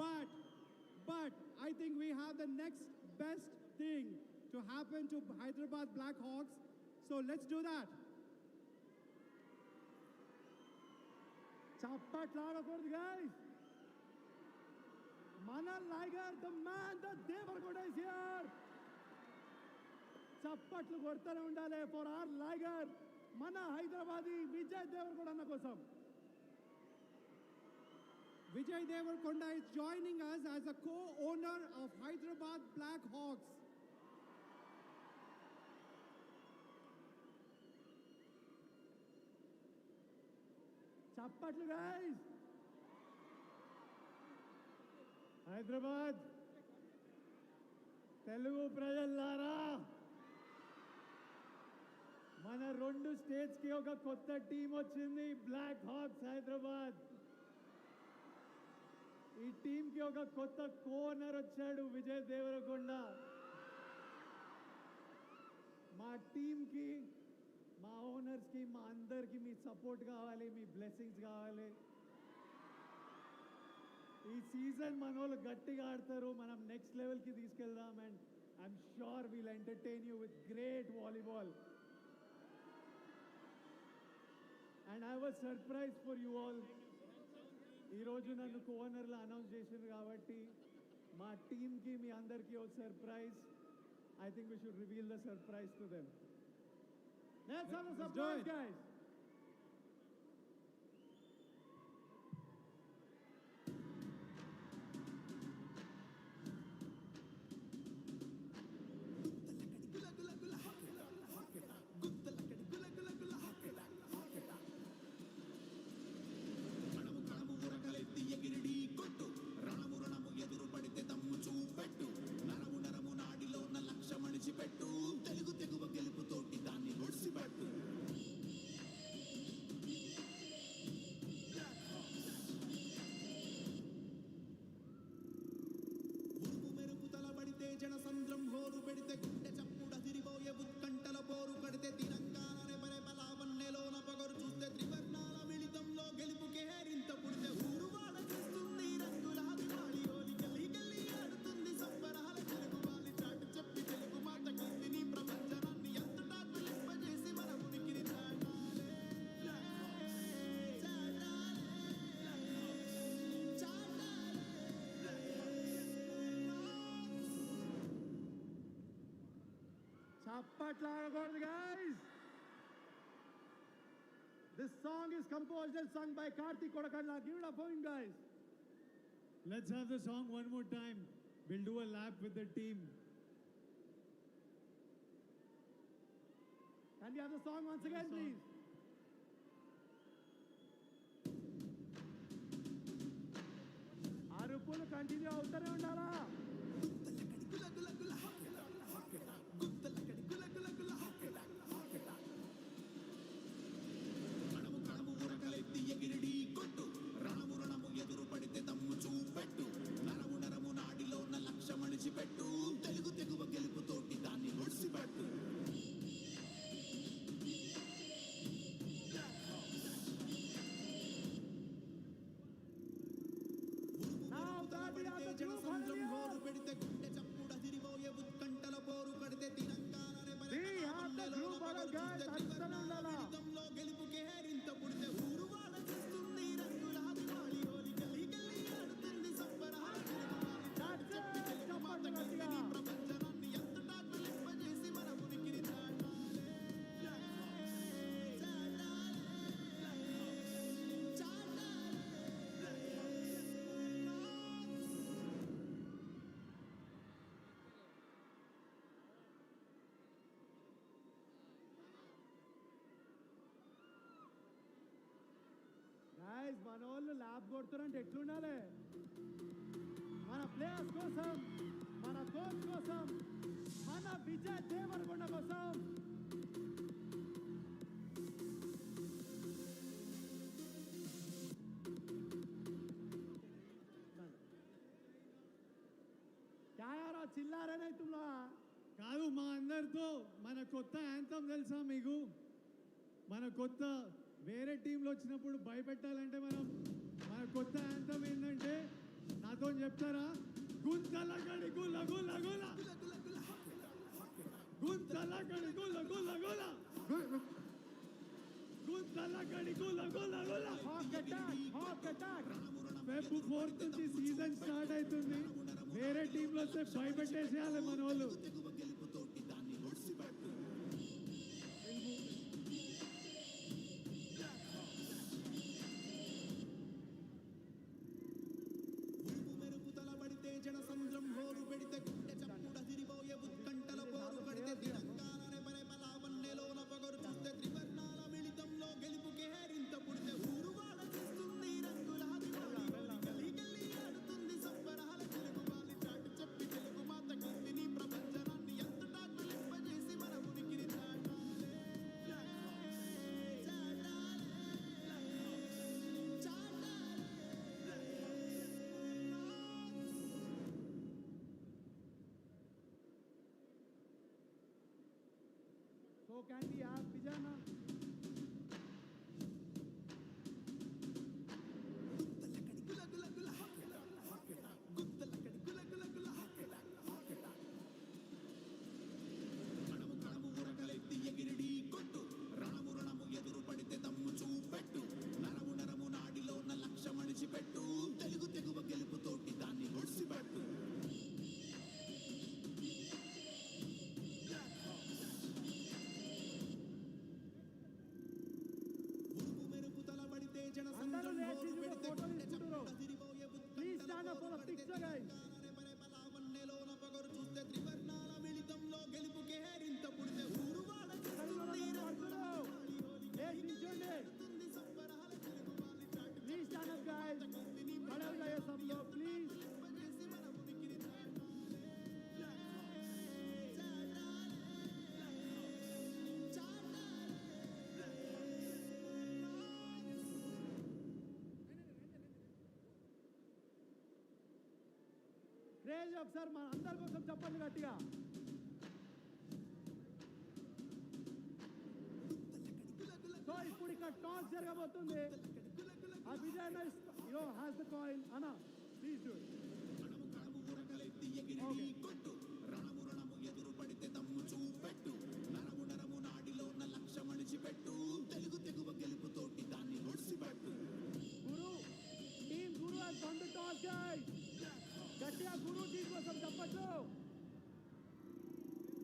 But I think we have the next best thing to happen to Hyderabad Black Hawks. So let's do that. చప్పట్లాడకూడదు guys. మన లైగర్ the man, the Devarakonda is here. చప్పట్లు కొడుతూనే ఉండాలి for are లైగర్ మన హైదరాబాదీ విజయ్ దేవరకొండ అన్న కోసం. Vijay Devarkonda is joining us as a co-owner of Hyderabad Black Hawks. చప్పట్లు guys. Hyderabad Telugu ప్రజలారా, మన 2 స్టేట్స్ కి ఒక కొత్త టీం వచ్చింది, బ్లాక్ హాక్స్ హైదరాబాద్. ఈ టీం కి ఒక కొత్త కోనర్ వచ్చాడు, విజయ్ దేవరకొండ. మా టీం కి, మా ఓనర్స్ కి, మా అందరికి మీ సపోర్ట్ కావాలి, మీ బ్లెస్సింగ్స్ కావాలి. ఈ సీజన్ మన వాళ్ళు గట్టిగా ఆడతారు, మనం నెక్స్ట్ లెవెల్కి తీసుకెళ్దాం. And I'm sure wheel entertain you with great volleyball. And I was surprise for you all. ఈరోజు నన్ను కోఆనర్లో అనౌన్స్ చేసింది కాబట్టి మా టీమ్కి మీ అందరికీ ఒక surprise. I think we should reveal the surprise to them. Let's have a surprise, guys. జనసంద్రం హోరు పెడితే గుండె చప్పుడు అదిరిపోయే ఉత్కంఠల పోరు కడితే తెలంగాణనే పరే బలావన్నెలోన పగరు చూస్తే త్రివర్ణాల మిళితంలో గెలుపుకే హేరింత పుడితే ఊరు వాడ చేస్తుంది రంగులాది వాడి ఓలి గల్లి గల్లి ఆడుతుంది సంబరాల తెలుగు వాలి చాటు చెప్పి తెలుగు మాత కీర్తిని ప్రపంచనాన్ని ఎంతటా పిలింపజేసి మన ఉనికిని చాటాలే చప్పట్లాడకూడదు guys. This song is composed and sung by Karthik Kodakalla. Give it up for him, guys. Let's have the song one more time. We'll do a lap with the team. Can we have the song once again, please? అరుపులు continue అవుతూనే ఉండాలా? ఎగిరిడి కొట్టు రణము రణము ఎదురు పడితే దమ్ము చూపెట్టు నరము నరము నాడిలో ఉన్న లక్ష్య మడిచిపెట్టు తెలుగు తెగువ గెలుపుతోటి దాన్ని ఒడిసిపెట్టు జనసంద్రం హోరు పెడితే గుండె చప్పుడు అదిరిపోయే ఉత్కంఠల పోరు కడితే తెలంగాణనే మిళితంలో గెలుపుకే హేరింత పుడితే ఊరు వాడ చేస్తుంది రంగులాది వాడి ఓలి గల్లి గల్లి ఆడుతుంది సంబరాల చాటు చెప్పి తెలుగు మాత కీర్తిని ప్రపంచనాన్ని ఎంతటా పిలింపజేసి మన ఉనికిని చాటాలే గైస్ మన వాళ్ళు ల్యాబ్ కొడుతారంటే ఎట్లుండాలి? మన ప్లేయర్స్ కోసం, మన కోచ్ కోసం, మన విజయ్ దేవరకొండ కోసం. क्या यार చిల్లారనే తుమ్లా కాదు మా అందరితో మన కొత్త యాంథమ్ తెలుసా మీకు? మన కొత్త వేరే టీంలో వచ్చినప్పుడు భయపెట్టాలంటే మన కొత్త యాంథమ్ ఏంటంటే నాతో చెప్తారా? గుంతల గడి గుల గుల గుల గుంతల గడి గుల గుల గుల గుంతల గడి గుల గుల గుల. హాక్ అటాక్ ఫెబ్ 4th నుంచి సీజన్ స్టార్ట్ అవుతుంది. వేరే టీంలో వస్తే భయపెట్టేసేయాలి మన వాళ్ళు. గెలుపుతోటి దాన్ని ఒడిసిపెట్టు జనసంద్రం హోరు పెడితే గుండె చప్పుడు అదిరిపోయే ఉత్కంఠల పోరు కడితే తెలంగాణనే పరే బలావన్నెలోన పగరు చూస్తే త్రివర్ణాల మిళితంలో గెలుపుకే హేరింత పుడితే ఊరు వాడ చేస్తుంది రంగులాది వాడి ఓలి గల్లి గల్లి ఆడుతుంది సంబరాల తెలుగు వాలి చాటు చెప్పి తెలుగు మాత కీర్తిని ప్రపంచనాన్ని ఎంతటా పిలింపజేసి మన ఉనికిని చాటాలే So can we have Vijana? ఎగిరిడి కొట్టు రణము రణము ఎదురు పడితే దమ్ము చూపెట్టు జన అందరూ సంద్రం లేచి హోరు ఒక పెడితే ఫోటో గుండె తీసుకుంటారు. చప్పుడు అదిరిపోయే Please ఉత్కంఠల stand up for పోరు the కడితే picture, guys. తెలంగాణనే పరే బలావన్నెలోన పగరు చూస్తే త్రివర్ణాల మిళితంలో గెలుపుకే హరింత పుడితే ఊరువాడ చేస్తుంది రంగుల దివాళి హోలీ లేచి నిల్చోండి. ఆడుతుంది సంబరాల తెలుగు వాళ్ళ చాటు Please stand up, guys. खड़े हो जाइए सब लोग, please. చేసి మన ఉనికిని క్రేజ్ ఒకసారి మన అందరి కోసం చెప్పండి గట్టిగా. సో ఇప్పుడు ఇక్కడ టాస్ జరగబోతుంది. ఆ విజయ్ హ్యాస్ ద కాయిన్ అన్న ప్లీజ్ డూ కణము కణము ఉరకలెత్తి ఎగిరి కొట్టు రణము రణము ఎదురు పడితే తమ్ము చూపెట్టు నరము నరము నాడిలో ఉన్న లక్ష్యం అణిచిపెట్టు తెలుగు తెగువ గెలుపుతోటి దాన్ని ఒడిసిపెట్టు గురు team Guru has won the toss, guys. గట్టిగా గురు టీమ్ కోసం చెప్పచ్చు.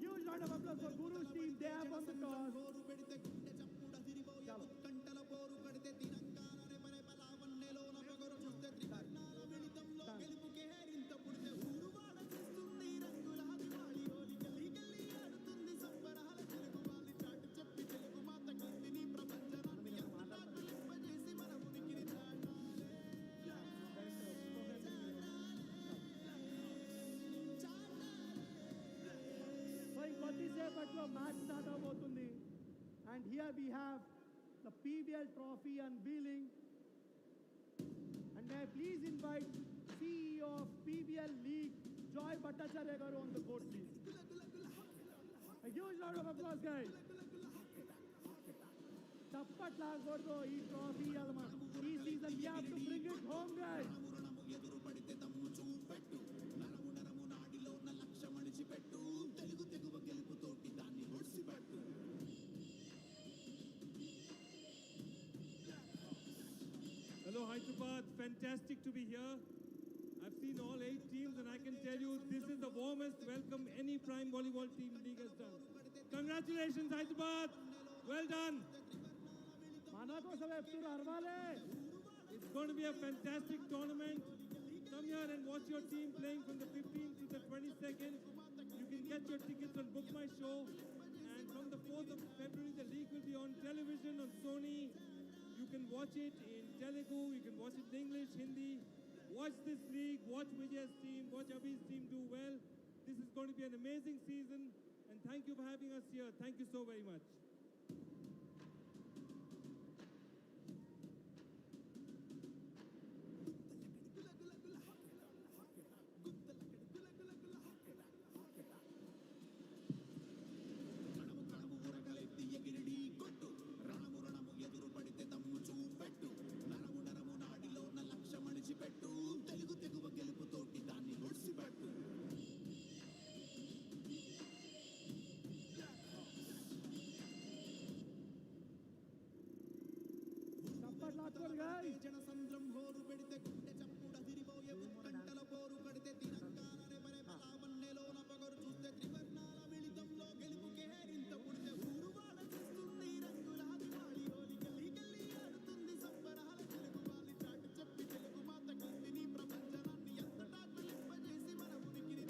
Huge round of applause for Guru's team. They have won the toss. పోరు పెడితే గుండె చప్పుడు అదిరిపోయే ఉత్కంఠల పోరు కడితే తెలంగాణనే పరే బలావన్నెలోన పగరు చూస్తే త్రివర్ణాల మిళితంలో గెలుపుకే హరింత పుడితే ఊరువాడ చేస్తుంది రంగుల దివాళి హోలీ గల్లీ గల్లీ ఆడుతుంది సంబరాల తెలుగు వాళ్ళ చాటు చెప్పి తెలుగు మాత కీర్తిని ప్రపంచనాన్ని అంతటా తులింపజేసి మన ఉనికిని సో ఇంకొద్దిసేపట్లో మ్యాచ్ స్టార్ట్ అవబోతుంది. And here we have the PBL trophy unveiling. And may please invite CEO of PBL League, Joy Bhattacharya garu on the court, please. A huge round of applause, guys. చప్పట్లాగకూడదు ఈ trophy ఈ season we have to bring it home, guys. రణము ఎదురు పడితే తమ్ము చూపెట్టు నరము నరము నాడిలో ఉన్న లక్ష్యం అణిచిపెట్టు తెలుగు తెగువ గెలుపుతోటి దాన్ని ఒడిసిపెట్టు Hello Hyderabad, fantastic to be here. I've seen all 8 teams and I can tell you this is the warmest welcome any Prime Volleyball team league has done. Congratulations Hyderabad, well done. మన కోసం ఎప్పుడు అరవాలి. It's going to be a fantastic tournament. Come here and watch your team playing from the 15th to the 22nd. You can get your tickets on Book My Show. And from the 4th of February, the league will be on television on Sony. You can watch it in Telugu, you can watch it in English, Hindi. Watch this league, watch Vijay's team, watch Abhi's team do well. This is going to be an amazing season. And thank you for having us here. Thank you so very much. కణము కణము ఉరకలెత్తి ఎగిరి కొట్టు రణము రణము ఎదురు పడితే తమ్ము చూపెట్టు నరము నరము నాడిలో ఉన్న లక్ష్యం అణిచిపెట్టు తెలుగు తెగువ గెలుపుతోటి దాన్ని ఒడిసిపెట్టు చప్పట్లాగకూడదు, guys. జన సంద్రం హోరు పెడితే గుండె చప్పుడు అదిరిపోయే ఉత్కంఠల పోరు కడితే తెలంగాణనే పరే బలావన్నెలోన పగరు చూస్తే త్రివర్ణాల మిళితంలో గెలుపుకే హరింత పుడితే ఊరువాడ చేస్తుంది రంగుల దివాళి హోలీ గల్లీ గల్లీ ఆడుతుంది సంబరాల తెలుగు వాళ్ళ చాటు చెప్పి తెలుగు మాత కీర్తిని ప్రపంచనాన్ని అంతటా తులింపజేసి మన ఉనికిని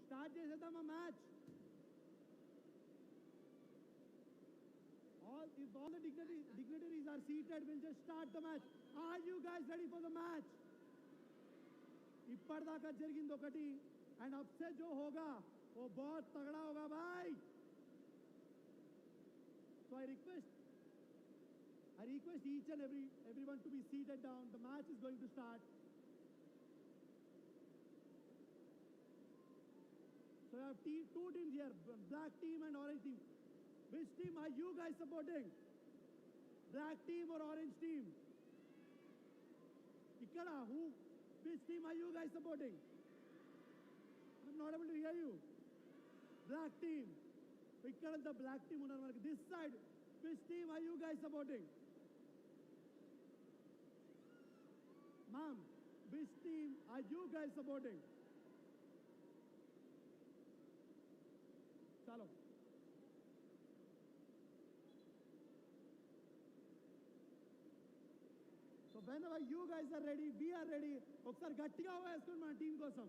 స్టార్ట్ చేసేద్దామా match. If all the dignitaries are seated, we'll just start the match. Are you guys ready for the match? ఇప్పటిదాకా జరిగింది ఒకటి అండ్ अब से जो होगा वो बहुत तगड़ा होगा भाई. So I request each and everyone to be seated down. The match is going to start. So I have two teams here, black team and orange team. Which team are you guys supporting? Black team or orange team? Ikkada, which team are you guys supporting? I'm not able to hear you. Black team. Ikkada the black team unnaru manaki. This side, which team are you guys supporting? Ma'am, which team are you guys supporting? Chalo. So whenever you guys are ready, we are ready. ఒకసారి గట్టిగా వేసుకోండి మన team కోసం.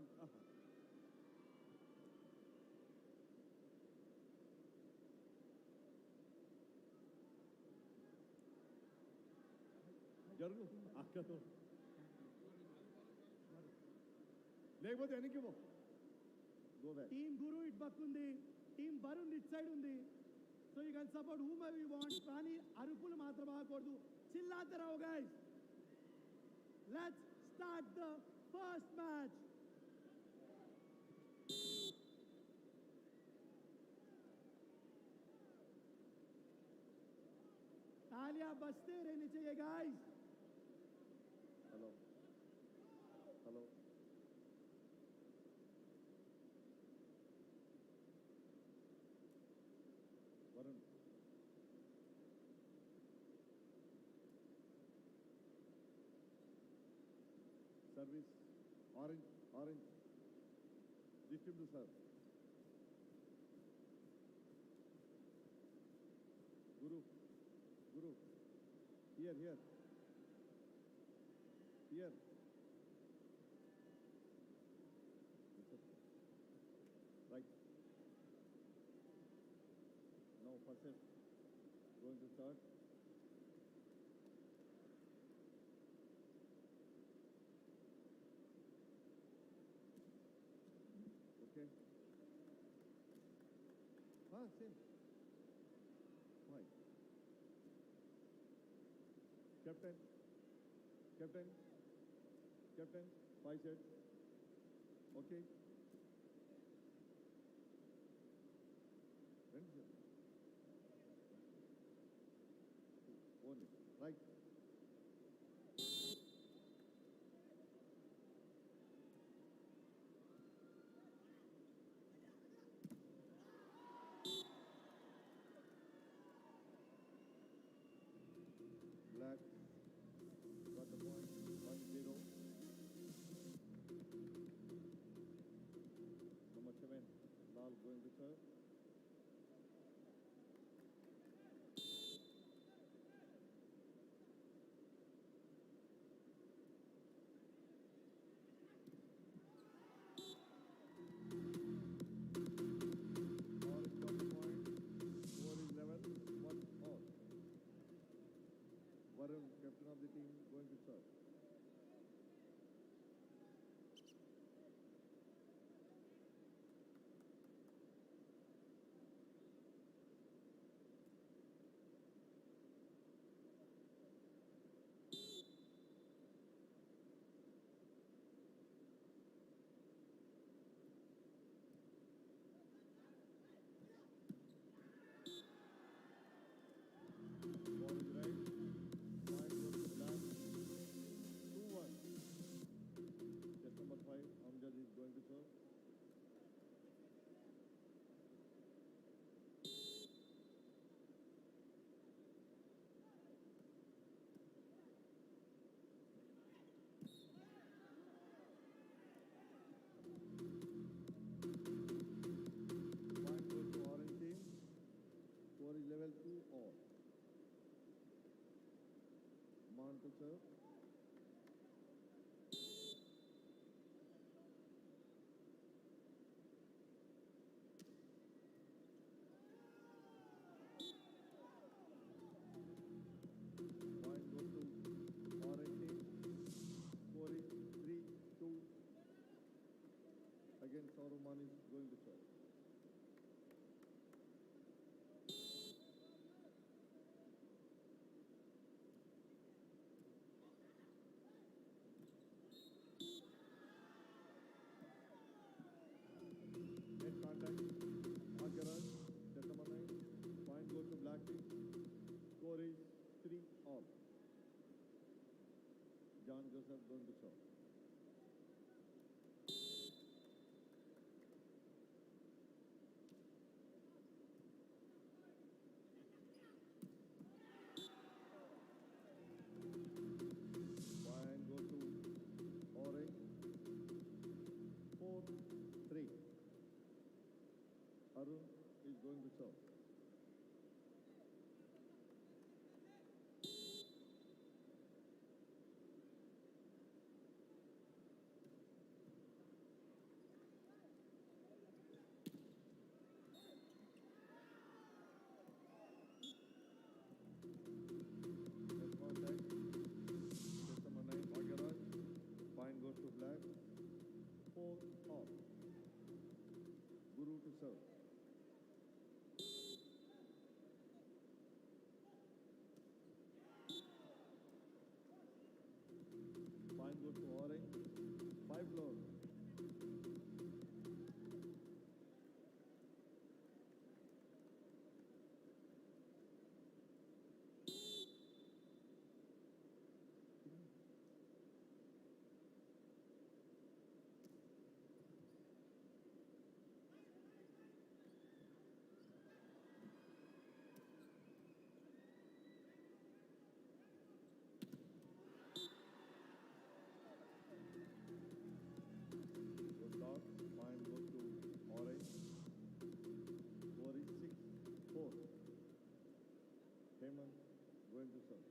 జరుగు అక్కతో లేకపోతే వెనక్కి పో. టీం గురు ఇటు పక్క ఉంది, టీం వరుణ్ ఇటు సైడ్ ఉంది. So you can support whomever you want. కానీ అరుపులు మాత్రం ఆగకూడదు, చిల్లాతరావు guys. Let's start the first match. तालियां बजते रहनी चाहिए guys. Hello hello Varun service orange distribute sir. Guru here right now. First set going to start. Okay, same. Why? Captain, 5 sets. Okay. Only. Right. Black got the point, 1-0. Number 7, Lal going to serve. Orange got the point, score is level, 1-all. Varun, captain of the team, going to serve. Ball is right. Point goes to black. 2-1. Set number 5, Amjad is going to serve. Point goes to orange team. Score is level 2-all. Man to serve. Point goes to orange team. Score is 3-2. Again, Sauruman is going to serve. Net contact. Agaraj, set number 9. Point goes to black team. Score is 3-all. John Joseph going to serve. Point goes to serve. Set contact. Set number 9, Bhagyaraj. Point goes to black. 4 off. Guru to serve. Point goes to orange. 5 low. Good dot. Point goes to orange. Score is 6-4. Hemant going to serve.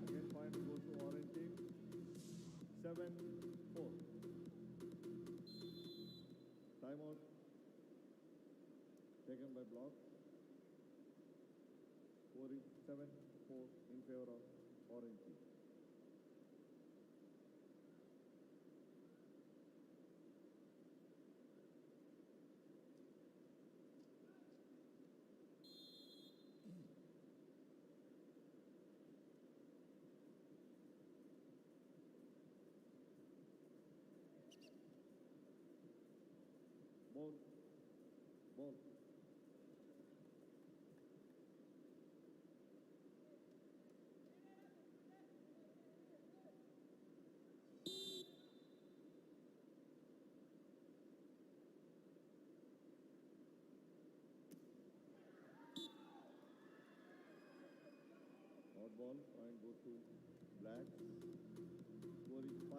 Again, point goes to orange team. 7-4. Timeout. Taken by block. Score is 7-4 in favor of orange team. Ball. Ball. Out ball. Point goes to black. Score is 5-7.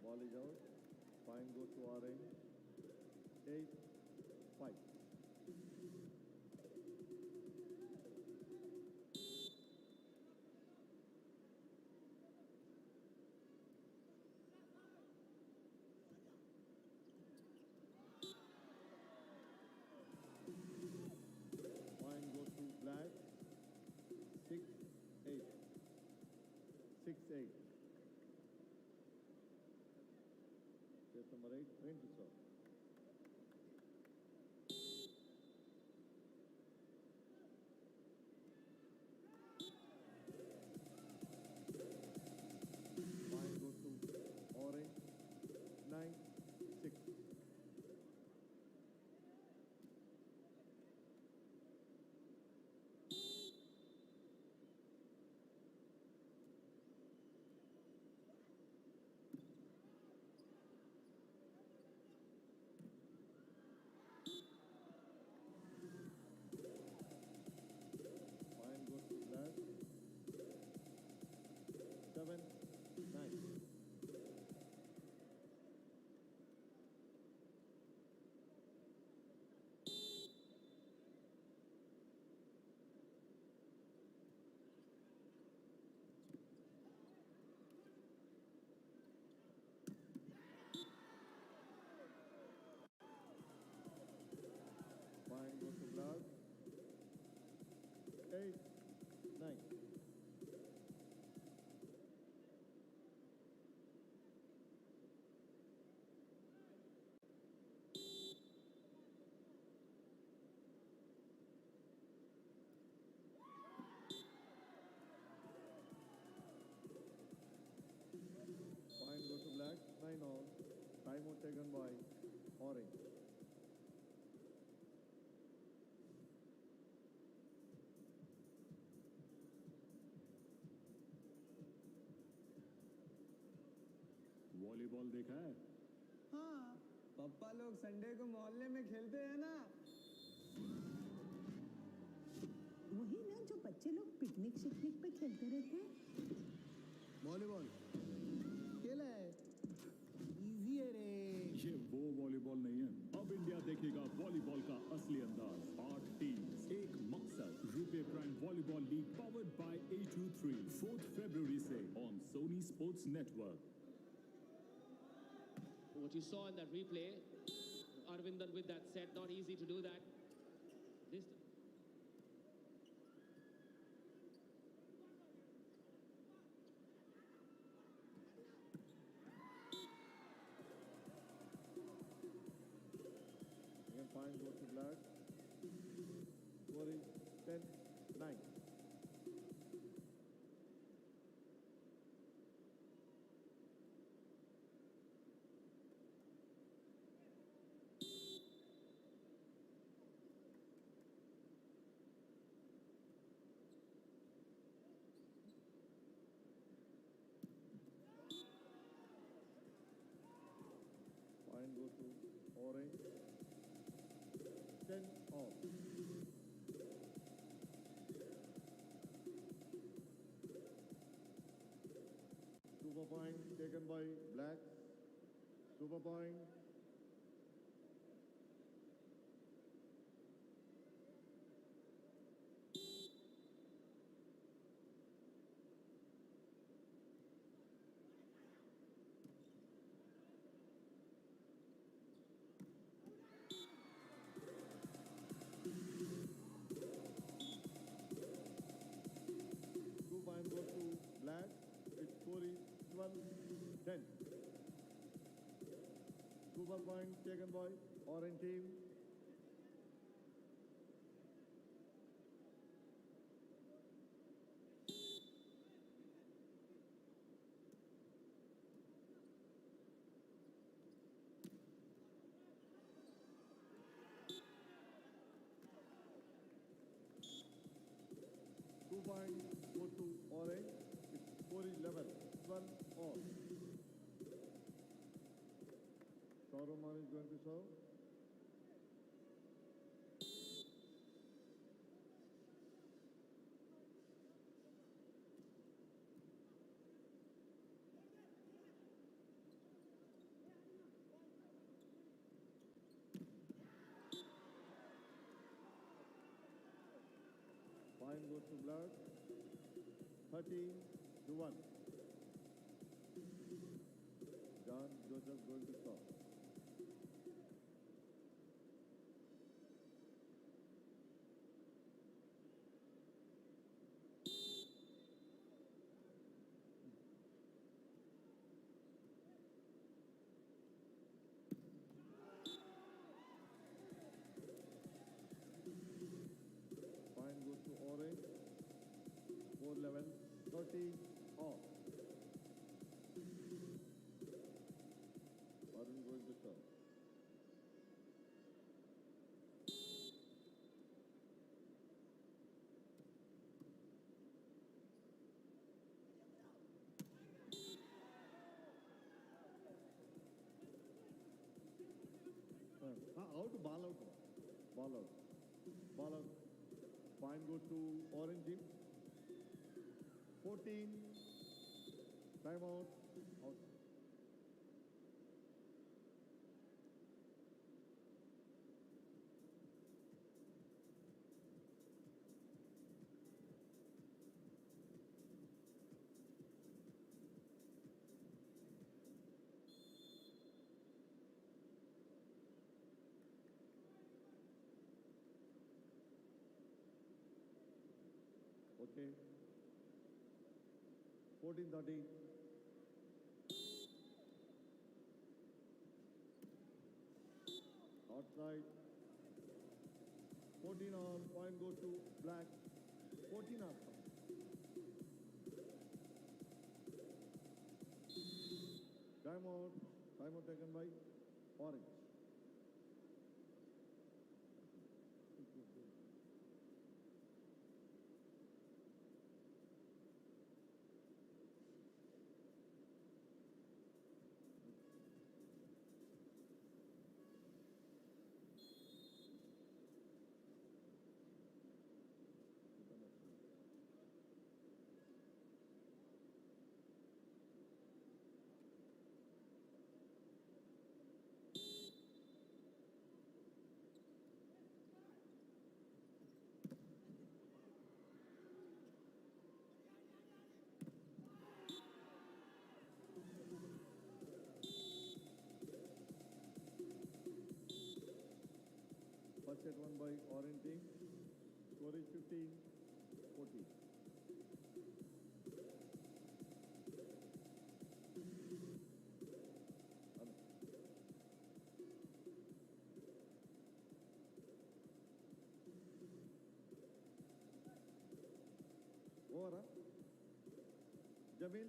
Ball is out. Point goes to orange. 8-5. Point goes to black. 6-8. 6-8. Set number 8, Rain to serve. Point goes to orange. 9-6. Point goes to black. 7-9. Point goes to black. 8-9. Point goes orange. Volleyball देखा है? हाँ पापा लोग Sunday को मोहल्ले में खेलते हैं ना। वही ना जो बच्चे लोग पिकनिक शिकनिक पे खेलते रहते हैं। वॉलीबॉल खेला है, इजी है रे। ये वो वॉलीबॉल नहीं है। अब इंडिया देखेगा वॉलीबॉल का असली अंदाज। 8 टीम्स, एक मकसद। RuPay prime volleyball league powered by A23 4th February से on Sony Sports Network. What you saw in that replay, Arvindan with that set, not easy to do that. This. Again, point goes to Black. Score is 10-9. Point goes to orange. 10 off. Super point taken by Black. Super point. Point goes to Black. Its score is 12-10. Super point taken by orange team. Two points go to orange. Its score is level. 12 all. Saruman is going to serve. Point goes to Black. 13-1. John Joseph going to stop. Point goes to orange. 4-11. 30 off. Arun going to serve. Out, ball out. Ball out. Ball out. Point goes to orange team. 14. Time out. Out. Okay. 14-13. Outside. 14 on. Point goes to Black. 14 outside. Time out. Time out taken by Orange. set won by Orange team. Score is 15-14. Over. Jamil.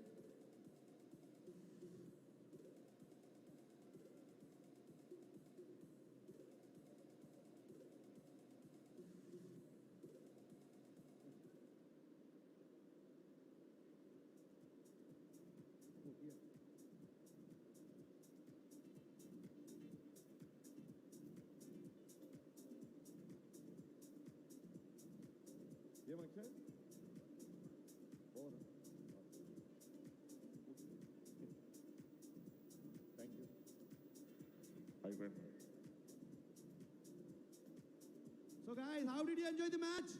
Game action. Over. Thank you. So guys, how did you enjoy the match?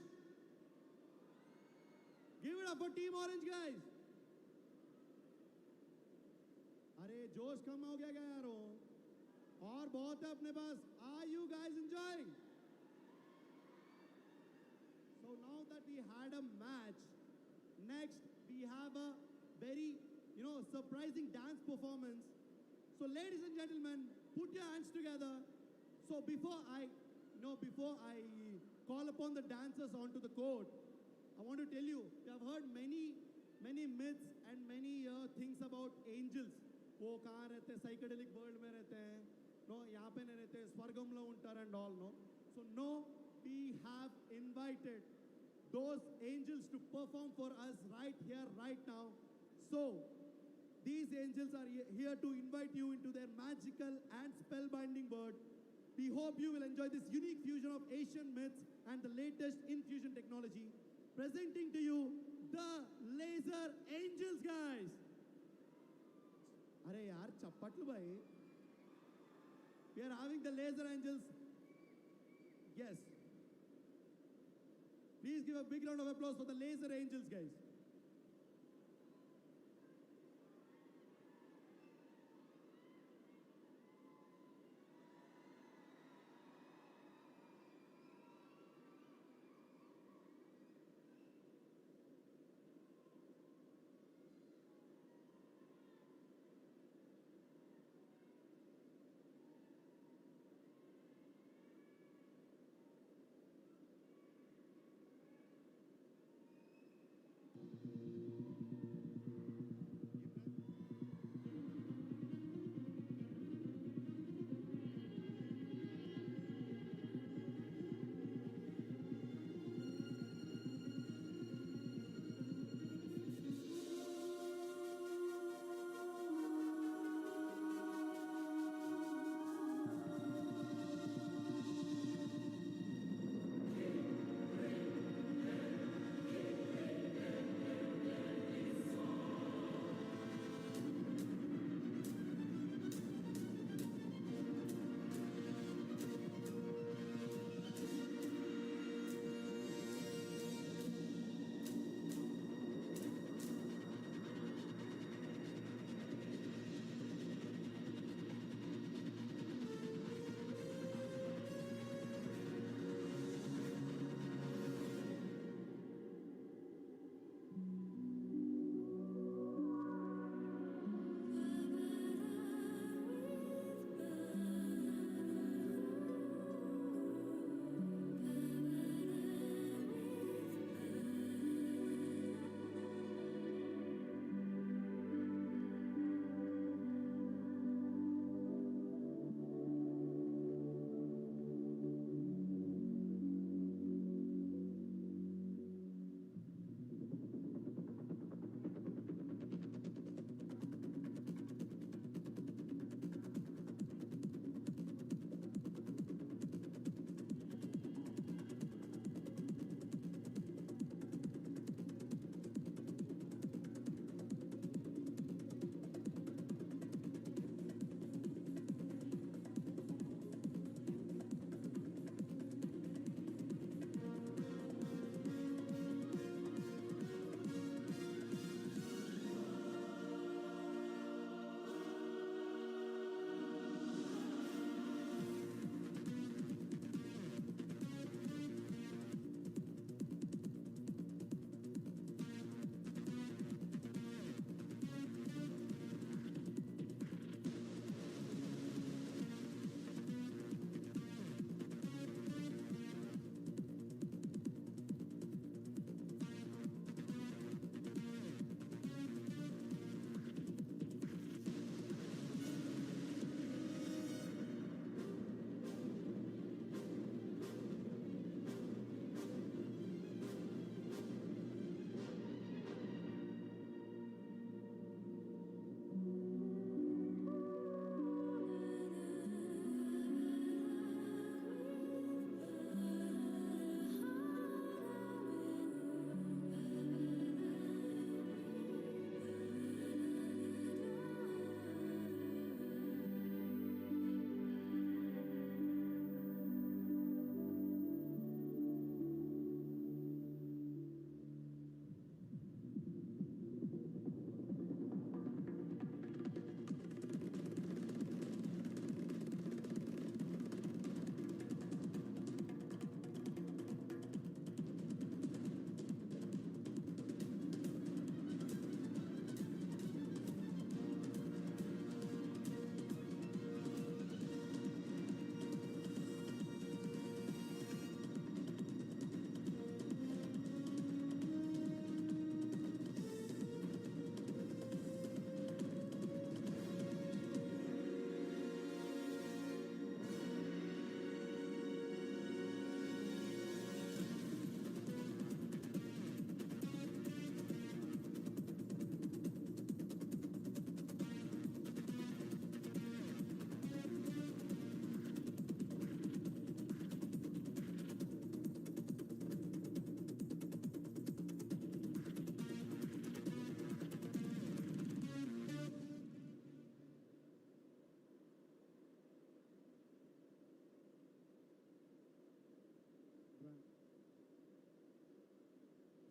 Give it up for Team Orange, guys. अरे जोश कम हो गया क्या यारो? और बहुत है अपने पास. Are you guys enjoying? So now that we had a match, next we have a very, surprising dance performance. So ladies and gentlemen, put your hands together. So before I call upon the dancers onto the court, I want to tell you, we have heard many myths and many things about angels. वो कहाँ रहते हैं? Psychedelic world में रहते हैं. No, यहाँ पे नहीं रहते. स्वर्गम लो उन्टर and all. No. So no, we have invited those angels to perform for us right here, right now. So, these angels are here to invite you into their magical and spellbinding world. We hope you will enjoy this unique fusion of Asian myths and the latest infusion technology. Presenting to you the Laser Angels, guys. अरे यार चप्पट लो भाई. We are having the Laser Angels. Yes. Please give a big round of applause for the Laser Angels, guys.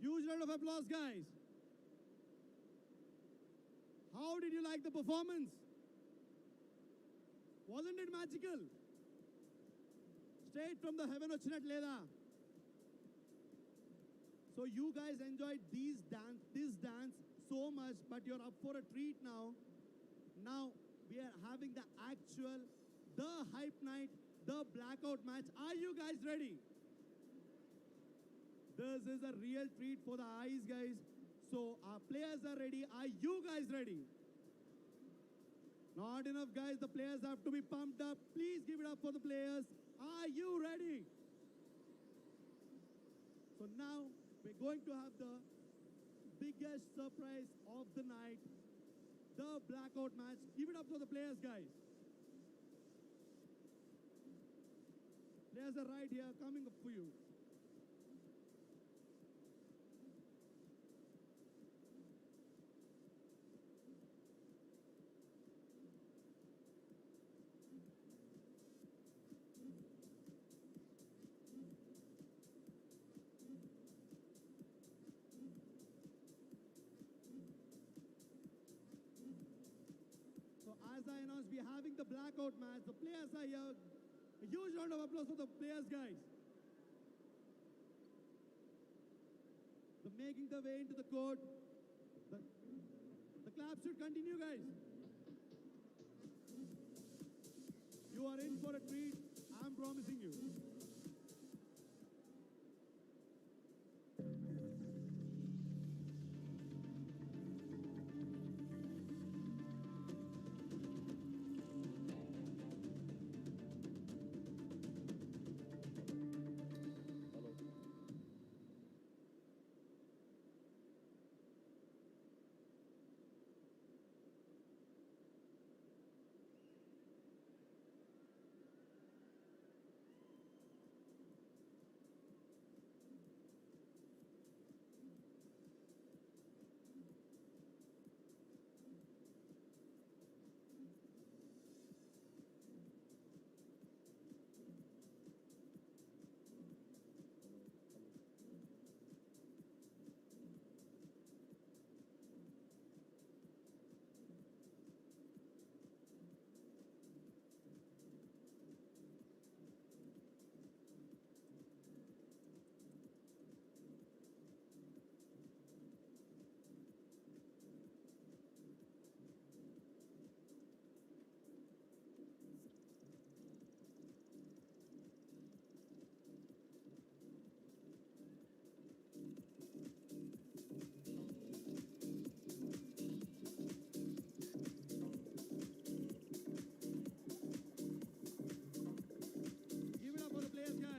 Huge round of applause, guys. How did you like the performance? Wasn't it magical? Straight from the heaven ochinat leda. So you guys enjoyed this dance so much, but you're up for a treat now. Now we are having the hype night, the blackout match. Are you guys ready? This is a real treat for the eyes, guys. So our players are ready. Are you guys ready? Not enough, guys. The players have to be pumped up. Please give it up for the players. Are you ready? So now we're going to have the biggest surprise of the night, the blackout match. Give it up for the players, guys. Players are right here coming up for you. So as I announced, we're having the blackout match. The players are here. A huge round of applause for the players, guys. They're making their way into the court. The clap should continue, guys. You are in for a treat. I'm promising you. Give it up for the players, guys.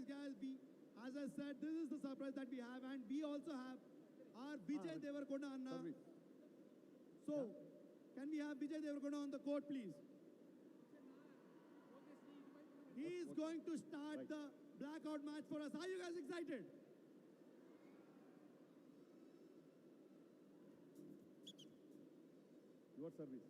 Guys, as I said, this is the surprise that we have, and we also have our Vijay Devarkonda Anna. So, can we have Vijay Devarkonda on the court, please? He is going to start the blackout match for us. Are you guys excited? Your service.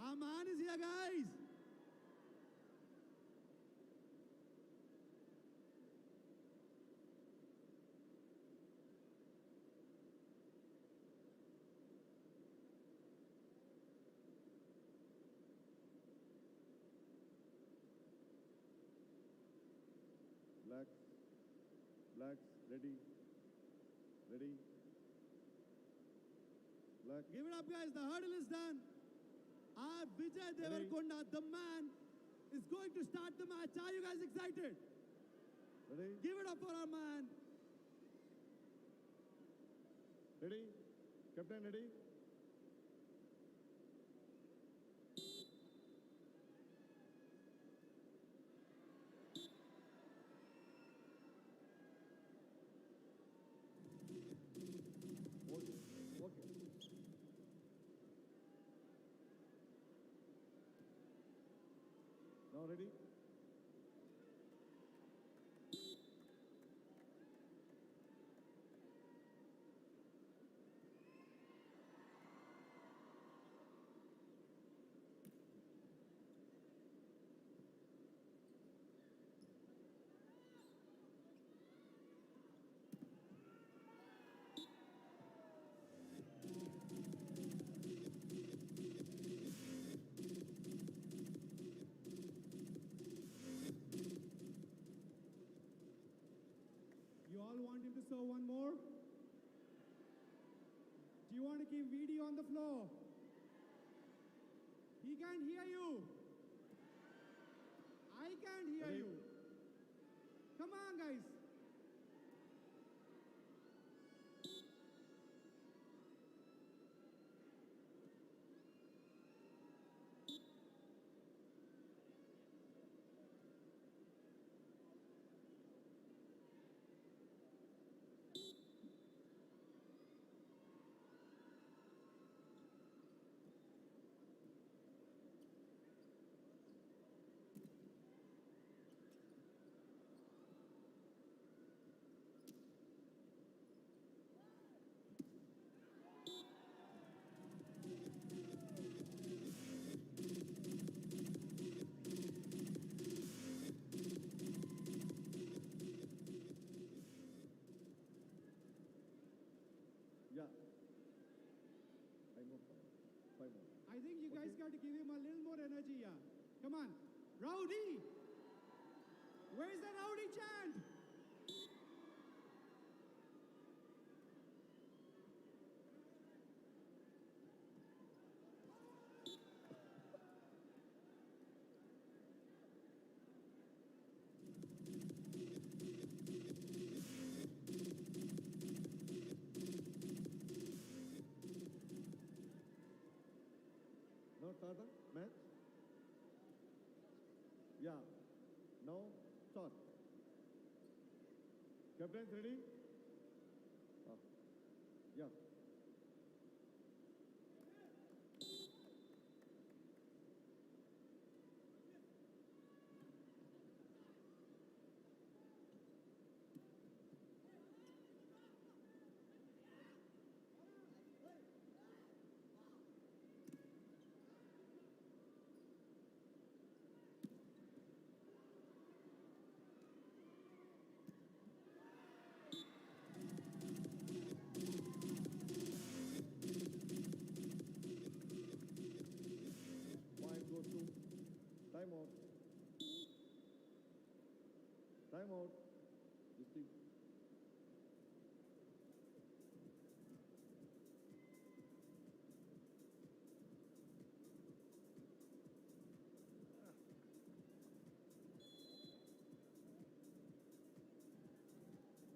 Our man is here, guys. Blacks, ready. Black. Give it up, guys. The hurdle is done. Our Vijay Devarkonda, the man, is going to start the match. Are you guys excited? Ready? Give it up for our man. Ready? Captain, ready? ready? You all want him to serve one more? Do you want to keep VD on the floor? He can't hear you. I can't hear Ready? you. Come on, guys. Yeah. Five more. I think you guys got to give him a little more energy, yeah. Come on. Rowdy! Where's the rowdy chant? Now start the match. Yeah. Now start. Captains ready? Yeah. Point goes to time out. Time out. This thing.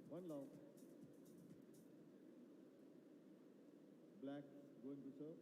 One love. Black going to serve.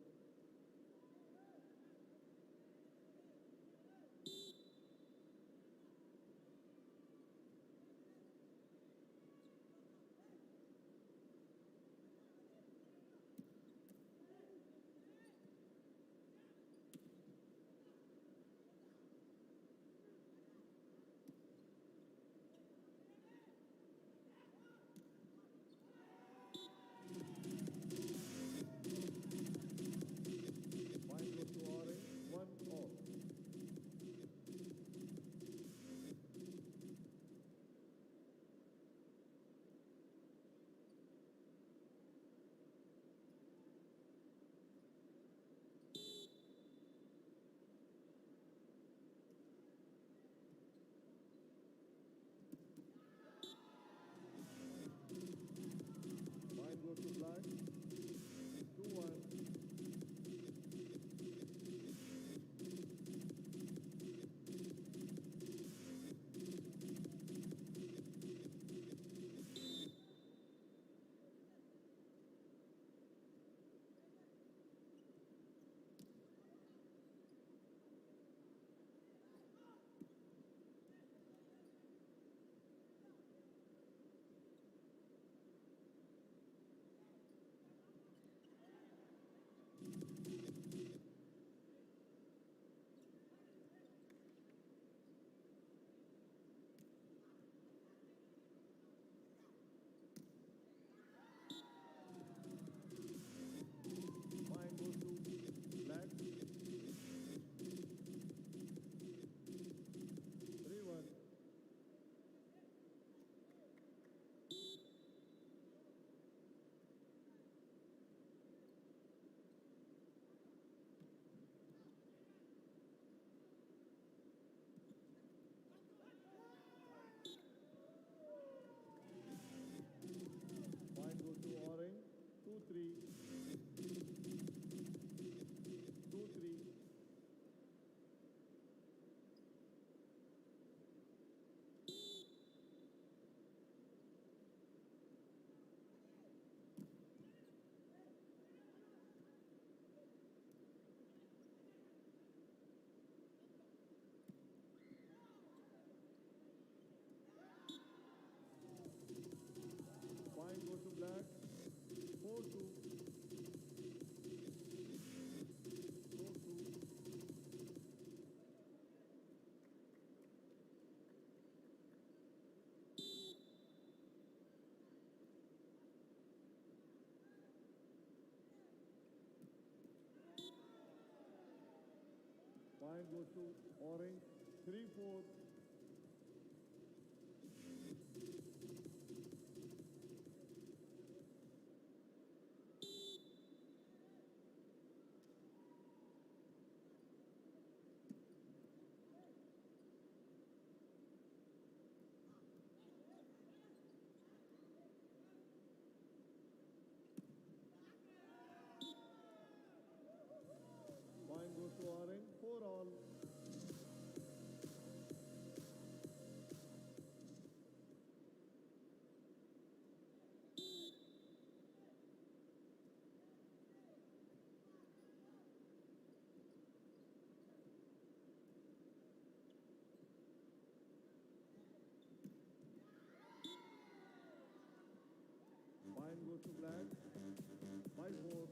3, 2-3. Point goes to black. 4-2. 4-2. Point goes to orange. 3-4. Point goes to orange. 4 all. Point goes to black. 5-4.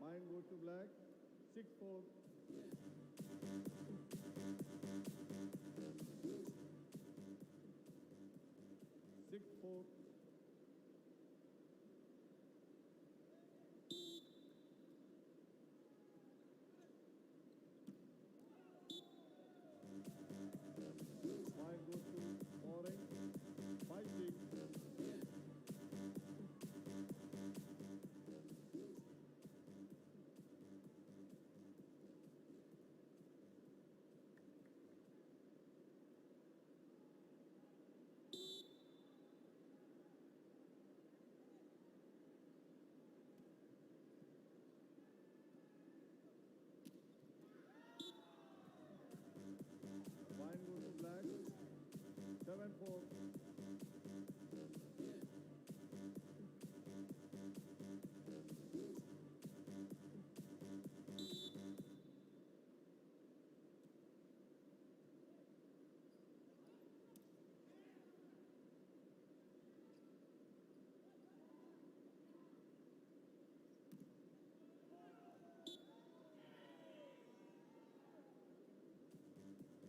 Mine goes to black. 6-4. Six, 4. Mine goes to orange. 5-6. Mine goes to black. 7-4.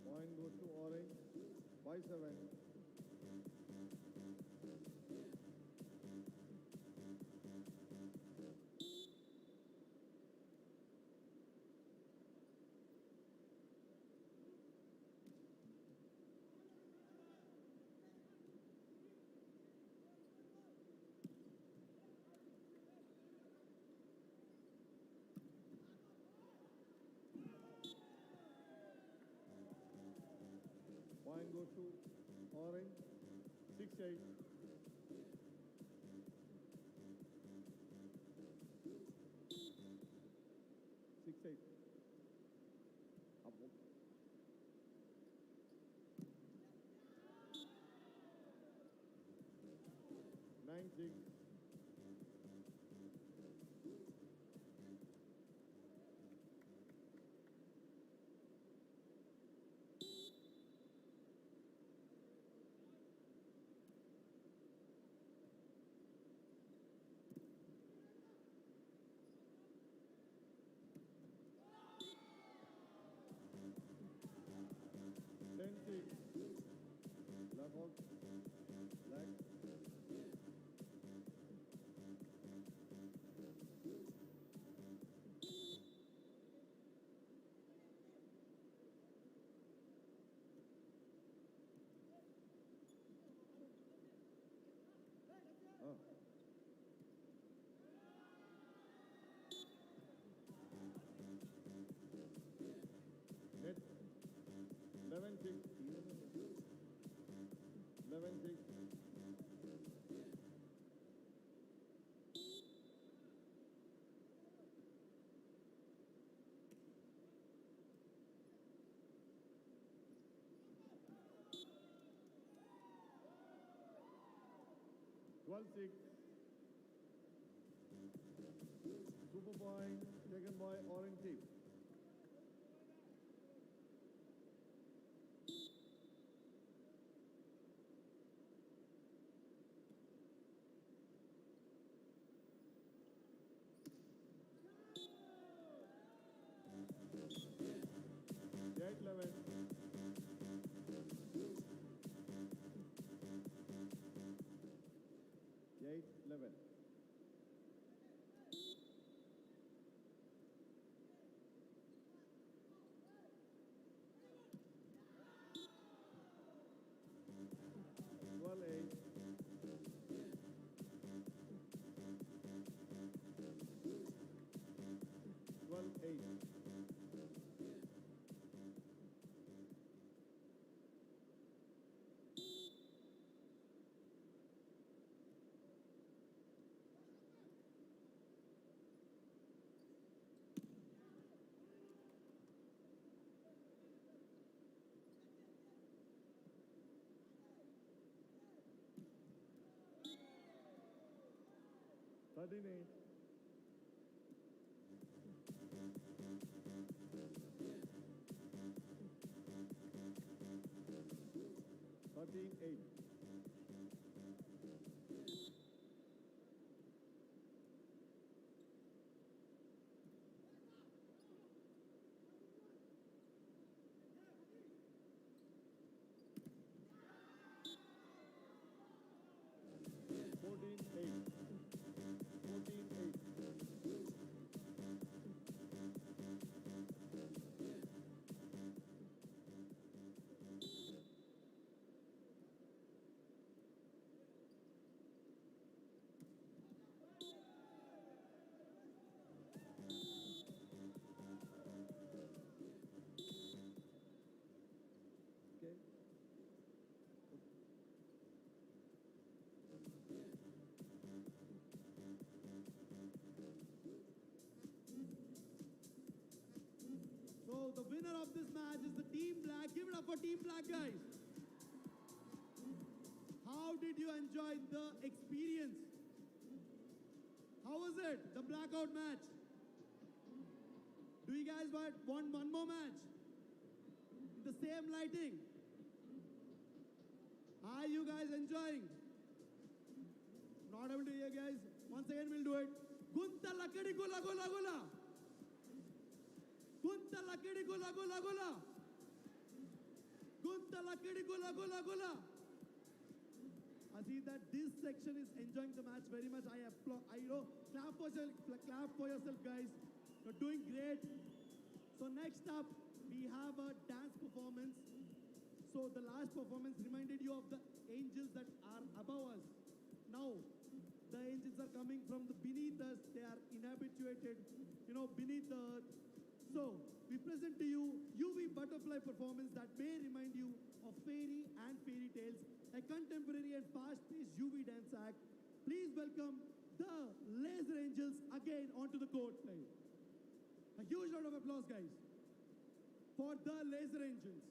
Point goes to orange. 5-7. Point goes to orange. 6-8. Six, 8. Up. 9-6. Black out. Black. 11-6. Super point taken by Orange team. Eight 11. Eight 11. Well, 8. Well, 8. Thirteen-8. Okay. So the winner of this match is the Team Black. Give it up for Team Black, guys. How did you enjoy the experience? How was it, the blackout match? Do you guys want one more match? In the same lighting? Are you guys enjoying? Not able to hear, guys. Once again, we'll do it. Gunta lakadi gula gula gula. Gunta lakadi gula gula gula. Gunta lakadi gula gula gula. I see that this section is enjoying the match very much. I applaud. Clap for yourself, guys. You're doing great. So next up, we have a dance performance. So the last performance reminded you of the angels that are above us. Now, the angels are coming from the beneath us. They are inhabituated, beneath the earth. So, we present to you UV butterfly performance that may remind you of fairy and fairy tales, a contemporary and fast-paced UV dance act. Please welcome the Laser Angels again onto the court. A huge round of applause, guys, for the Laser Angels.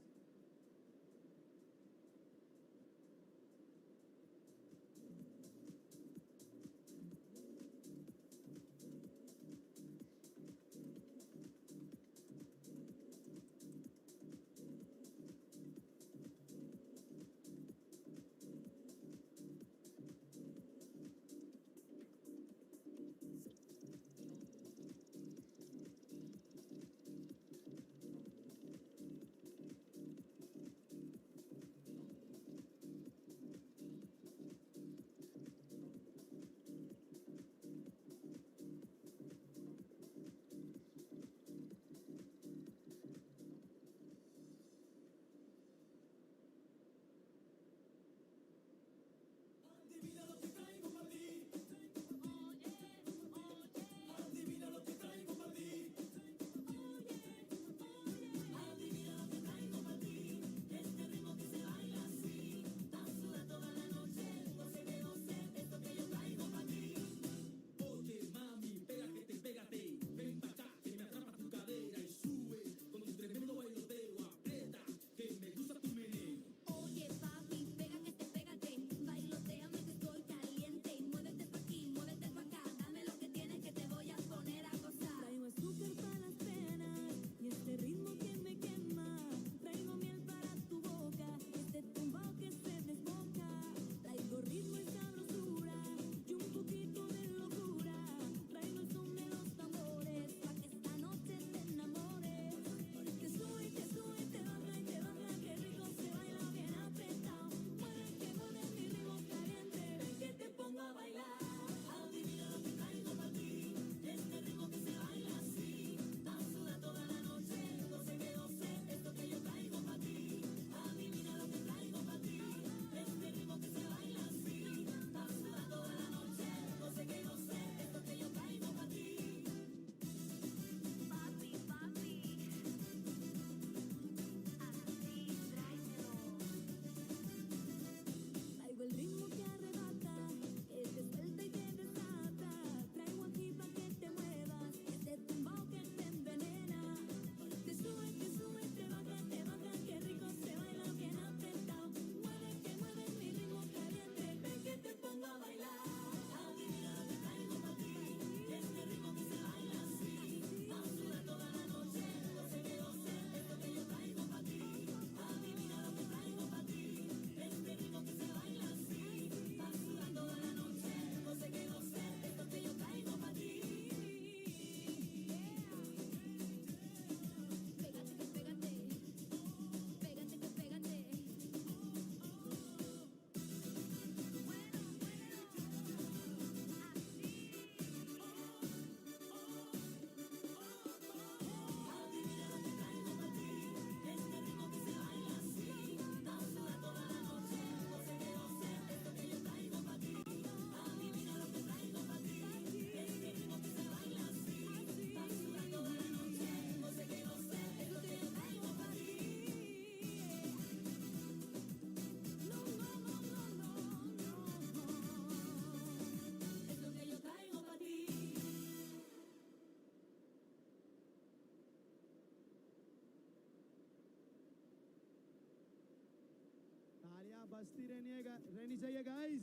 बस्ती रहनी चाहिए guys.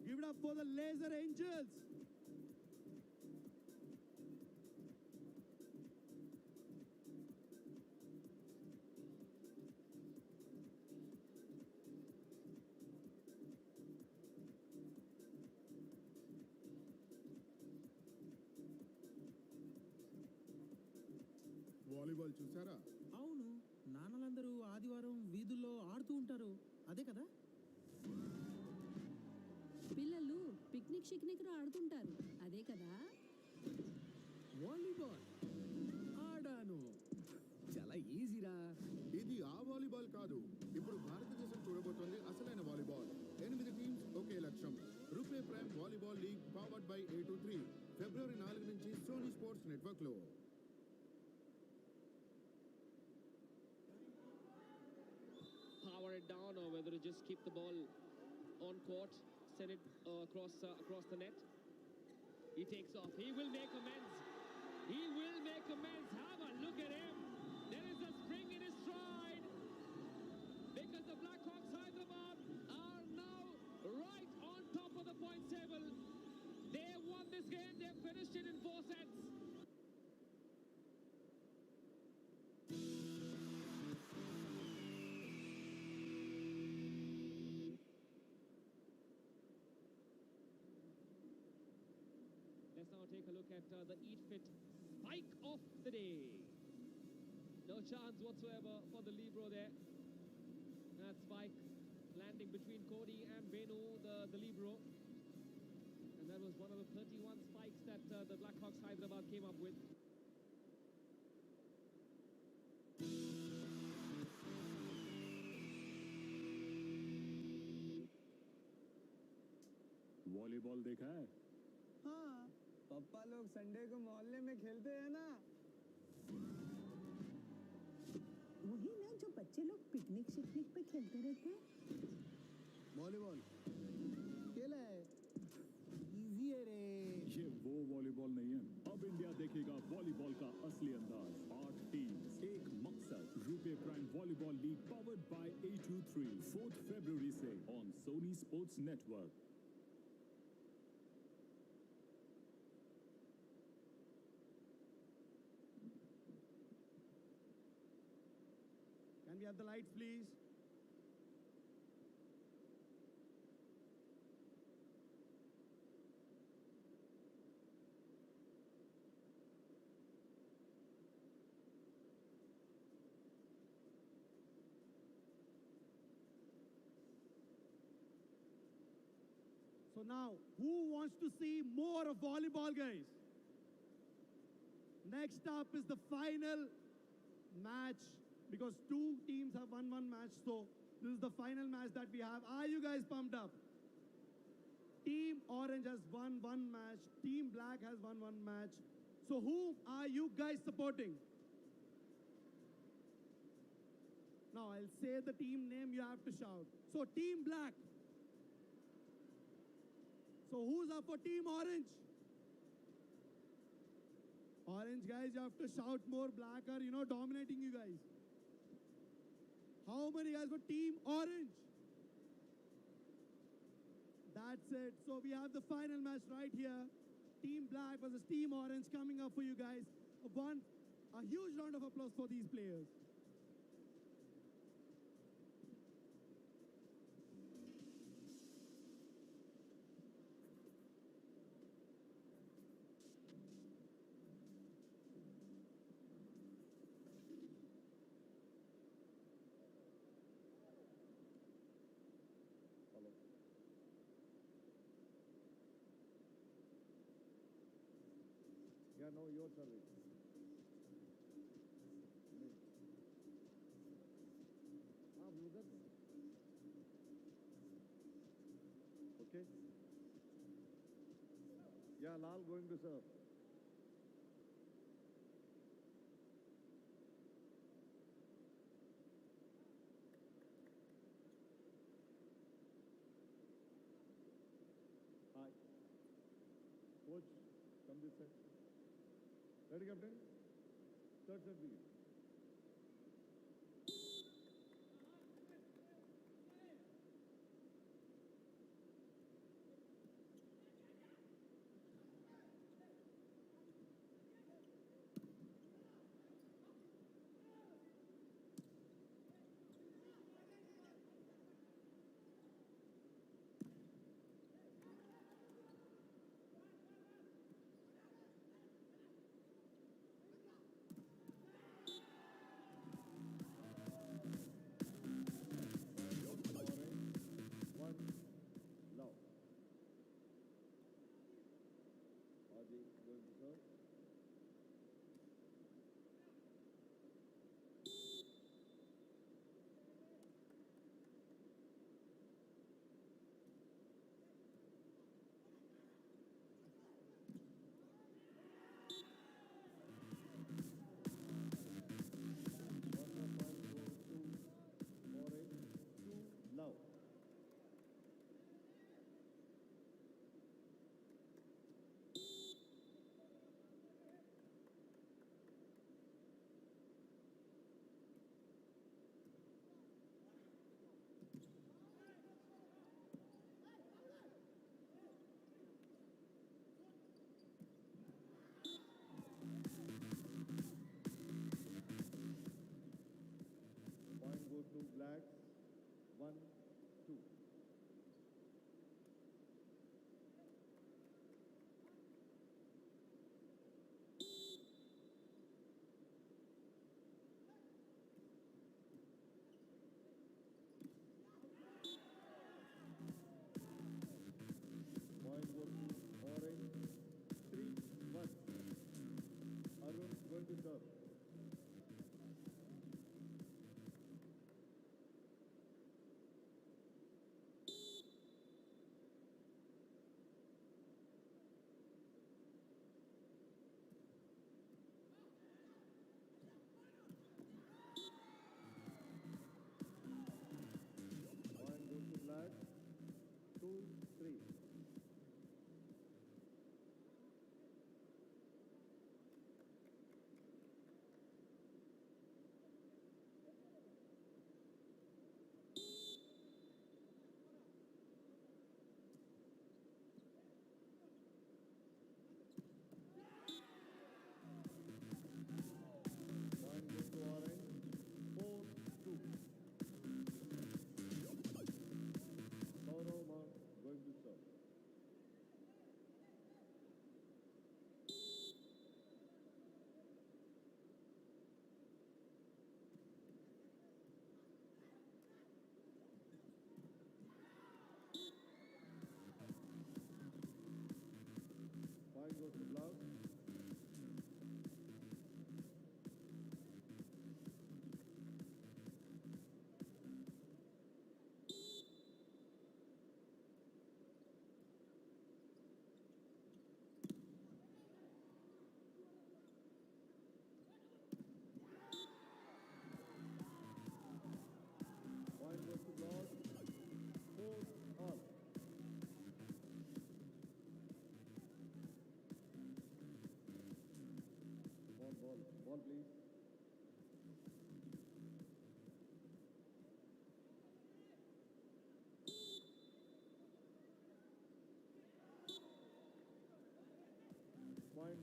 Give it up for the Laser Angels. Volleyball చూసారా? అవును, నాన్నలందరూ ఆదివారం వీధుల్లో ఆడుతూ ఉంటారు, అదే కదా? పిల్లలు పిక్నిక్ ఆడుతుంటారు, అదే కదా? వాలీబాల్ ఆడాను, చాలా ఈజీరా. ఇది ఆ వాలీబాల్ కాదు. ఇప్పుడు భారతదేశం చూడబోతోంది అసలైన వాలీబాల్. 8 టీమ్స్ ఒకే లక్ష్యం. RuPay prime volleyball league powered by A23 ఫిబ్రవరి 4 నుంచి సోనీ స్పోర్ట్స్ నెట్వర్క్ లో. Power it down, or whether to just keep the ball on court, send it across the net. He takes off. He will make amends. He will make amends. Have a look at him. There is a spring in his stride, because the Blackhawks Hyderabad are now right on top of the points table. They won this game. They finished it in 4 sets. Let's now take a look at the Eat Fit spike of the day. No chance whatsoever for the libero there. That spike landing between Cody and Venu, the libero. And that was one of the 31 spikes that the Blackhawks Hyderabad came up with. Volleyball देखा है? हाँ, पापा लोग Sunday को मोहल्ले में खेलते हैं ना। वही ना जो बच्चे लोग पिकनिक पे खेलते रहते हैं। वॉलीबॉल खेला है, इजी है रे। ये वो वॉलीबॉल नहीं है। अब इंडिया देखेगा वॉलीबॉल का असली अंदाज। 8 टीम्स, एक मकसद। RuPay prime volleyball league powered by A23 4 फरवरी से on Sony sports network. Can we have the lights, please? So now, who wants to see more of volleyball, guys? Next up is the final match, because 2 teams have won 1 match. So this is the final match that we have. Are you guys pumped up? Team Orange has won 1 match. Team Black has won 1 match. So who are you guys supporting? Now I'll say the team name, you have to shout. So Team Black. So who's up for Team Orange? Orange guys, you have to shout more. Black are, dominating you guys. How many guys for Team Orange? That's it. So we have the final match right here. Team Black versus Team Orange coming up for you guys. A huge round of applause for these players. Yeah, no, your service. Okay. Yeah, Lal going to serve. Hi. Coach, come this side. Ready, Captain? Third set begin.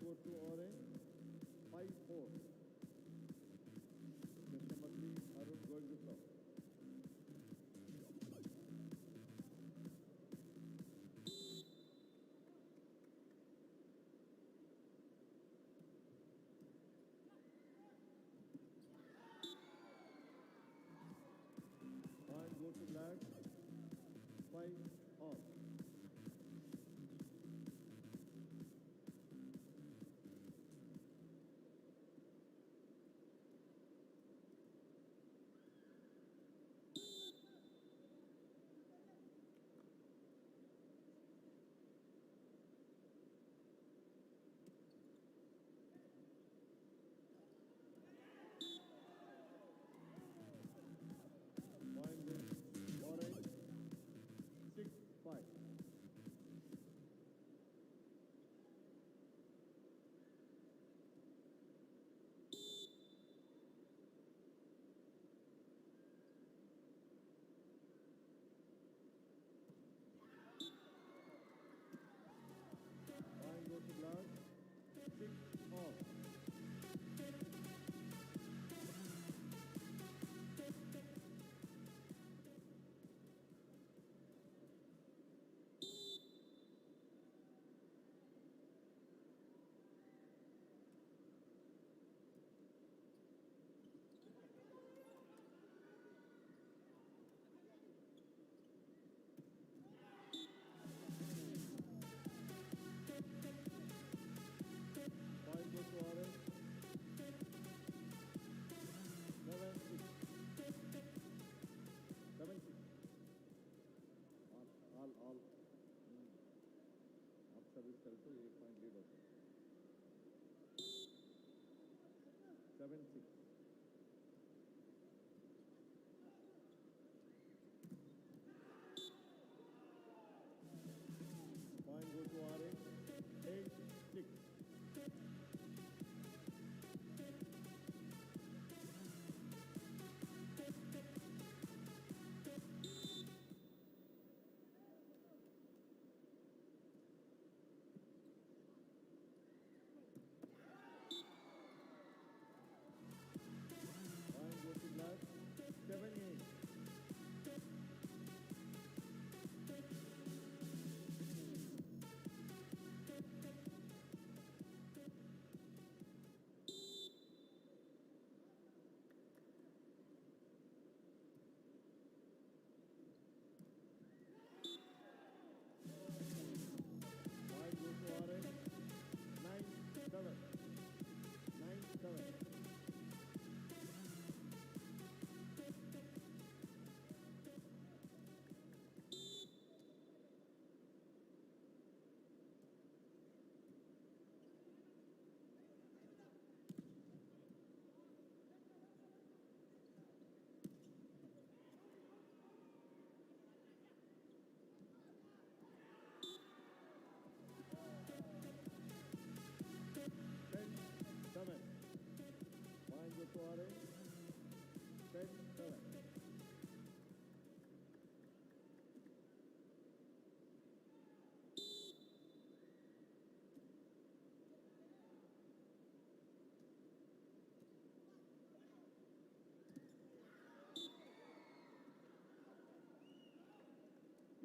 goes to orange. 5-4. Just number 3, Arun going to serve. Point goes to black. 5 off. Point goes orange. 6-5. Point goes to black. 6 off. Point goes to orange. 7-6. 7-6. All. आप service करे तो 1 point lead होता है. 7-6. Point goes to orange. 8-6. Point goes to black. 7-8. Point goes to orange. 9-7. 9-7. Seven. Point goes to orange. 10-7.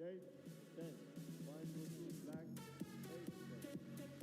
Eight, 10. Point goes to black. 8-10.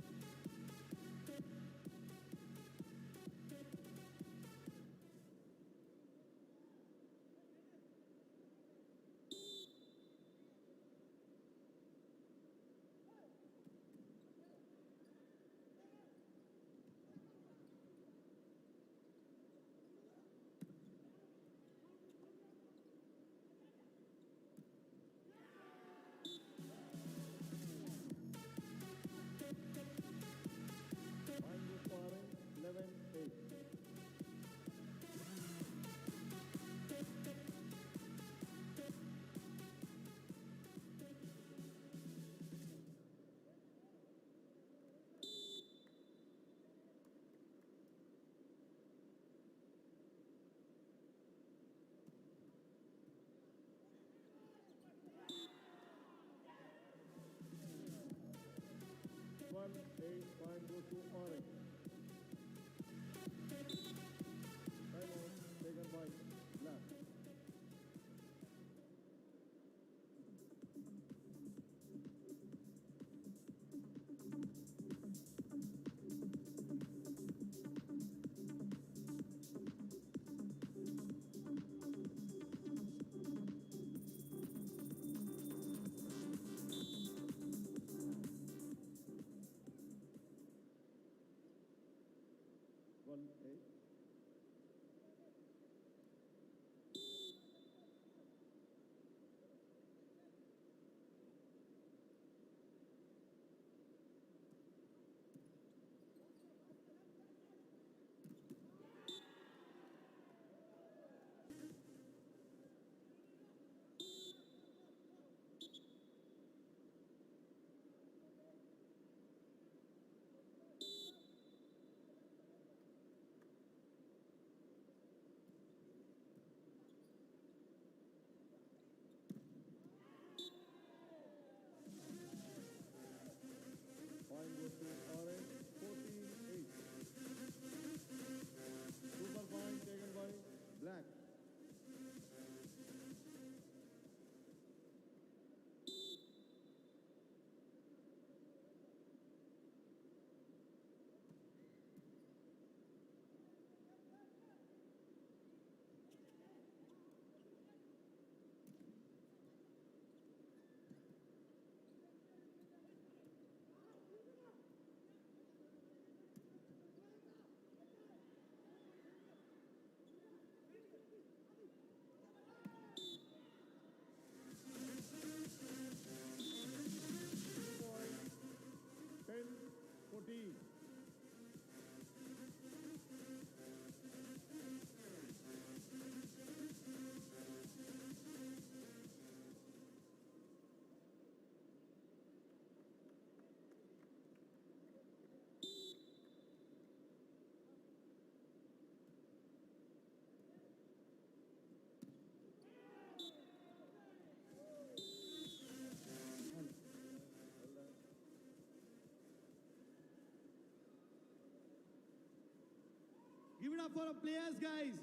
up for our players, guys.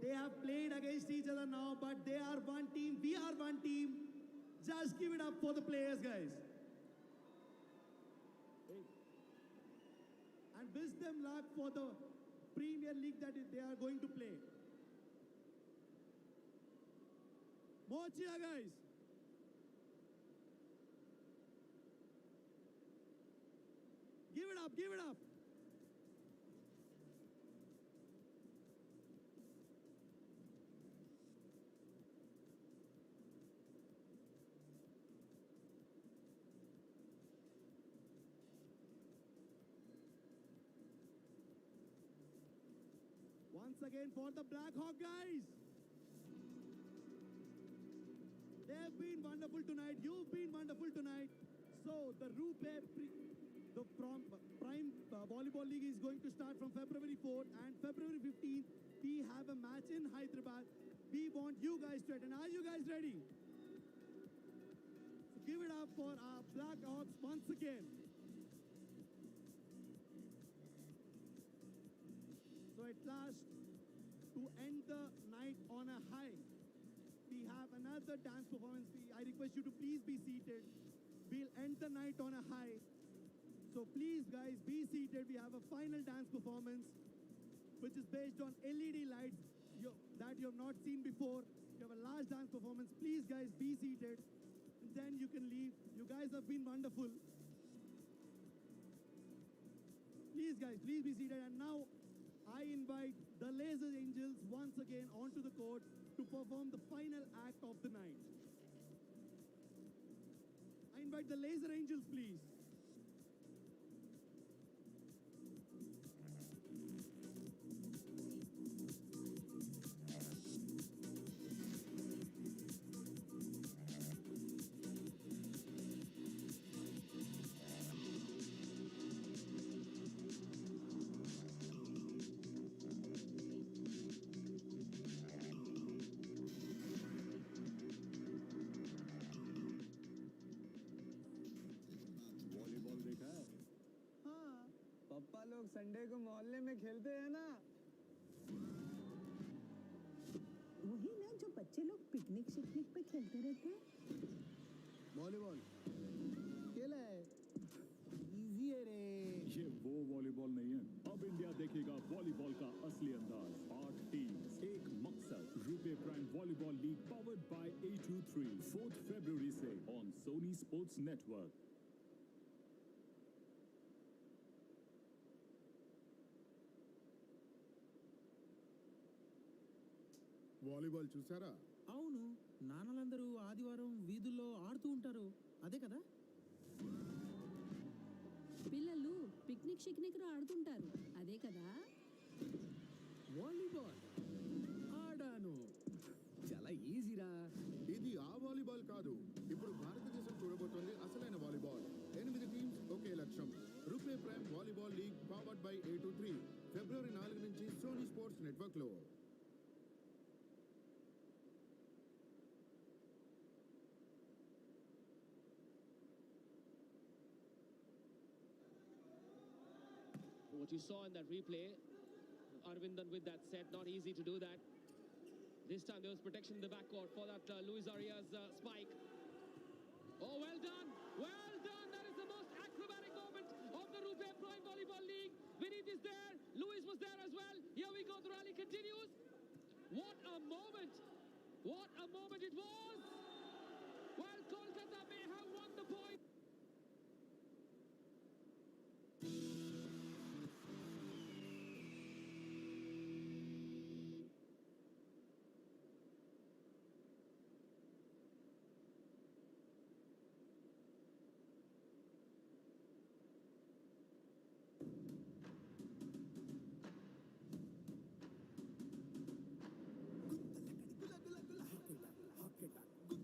They have played against each other now, but they are one team. We are one team. Just give it up for the players, guys. And wish them luck for the Premier League that they are going to play. More cheer, guys. Give it up, give it up. Once again for the Black Hawk guys. They have been wonderful tonight. You've been wonderful tonight. So the Prime Volleyball League is going to start from February 4th and February 15th. We have a match in Hyderabad. We want you guys to attend. Are you guys ready? So give it up for our Black Hawks once again. So at last, to end the night on a high, we have another dance performance. I request you to please be seated. We'll end the night on a high. So please guys, be seated. We have a final dance performance, which is based on LED lights that you have not seen before. We have a large dance performance. Please guys, be seated. And then you can leave. You guys have been wonderful. Please guys, please be seated. And now, I invite the Laser Angels once again onto the court to perform the final act of the night. I invite the Laser Angels, please. Volleyball देखा है? हाँ, पापा लोग Sunday को मोहल्ले में खेलते हैं ना। वही ना जो बच्चे लोग पिकनिक शिकनिक पे खेलते रहते हैं। वॉलीबॉल खेला है, इजी है रे। ये वो वॉलीबॉल नहीं है। अब इंडिया देखेगा वॉलीबॉल का असली अंदाज। 8 टीम्स, एक मकसद। RuPay prime volleyball league powered by A23 4th February से on Sony sports network. Volleyball చూసారా? అవును, నాన్నలందరూ ఆదివారం వీధుల్లో ఆడుతూ ఉంటారు, అదే కదా? పిల్లలు పిక్నిక్ షిక్నిక్ ఆడుతుంటారు, అదే కదా? వాలీబాల్ ఆడాను, చాలా ఈజీరా. ఇది ఆ వాలీబాల్ కాదు. ఇప్పుడు భారతదేశం చూడబోతోంది అసలైన వాలీబాల్. 8 టీమ్స్, ఒకే లక్ష్యం. RuPay prime volleyball league powered by A23 ఫిబ్రవరి 4 నుంచి సోనీ స్పోర్ట్స్ నెట్వర్క్ లో. What you saw in that replay, Arvindan with that set, not easy to do that. This time there was protection in the backcourt for that Luis Arias spike. Oh, well done! Well done! That is the most acrobatic moment of the Rupe Prime Volleyball League. Vineet is there. Luis was there as well. Here we go. The rally continues. What a moment! What a moment it was! Well, Kolkata may have won the point. గుల్ల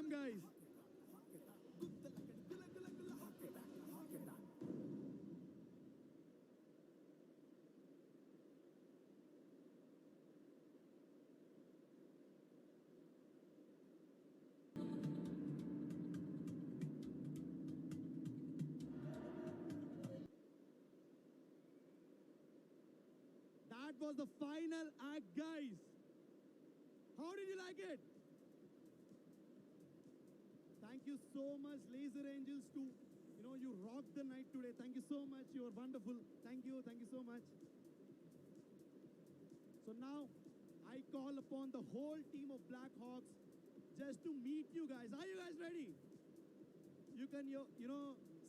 on, guys. That was the final act, guys. How did you like it? Thank you so much, Laser Angels, you rocked the night today. Thank you so much. You were wonderful. Thank you so much. So now, I call upon the whole team of Black Hawks just to meet you guys. Are you guys ready? You can,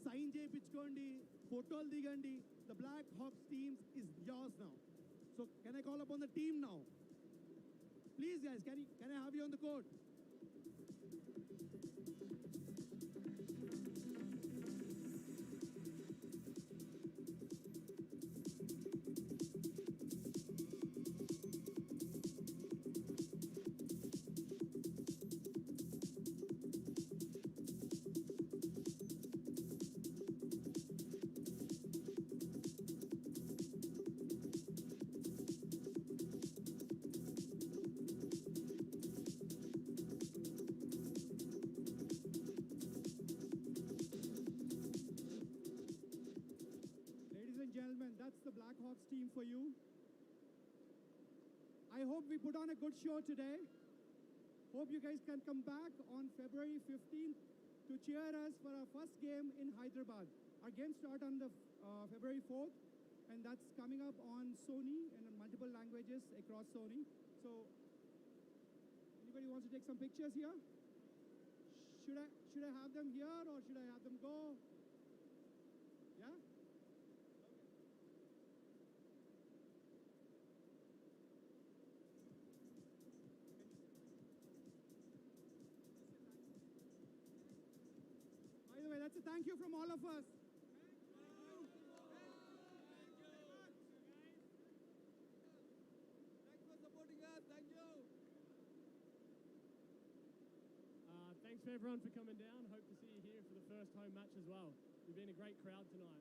sign చేయించుకోండి, ఫోటోలు దిగండి. The Black Hawks team is yours now. So can I call upon the team now? Please, guys, can I have you on the court? Ladies and gentlemen, that's the Black Hawks team for you. I hope we put on a good show today. Hope you guys can come back on February 15th to cheer us for our first game in Hyderabad. Our games start on the February 4th, and that's coming up on Sony and in multiple languages across Sony. So, anybody wants to take some pictures here? Should I have them here or should I have them go? Yeah? By the way, that's a thank you from all of us. Thanks for supporting us. Thank you. Thanks for everyone for coming down. Hope to see you here for the first home match as well. You've been a great crowd tonight.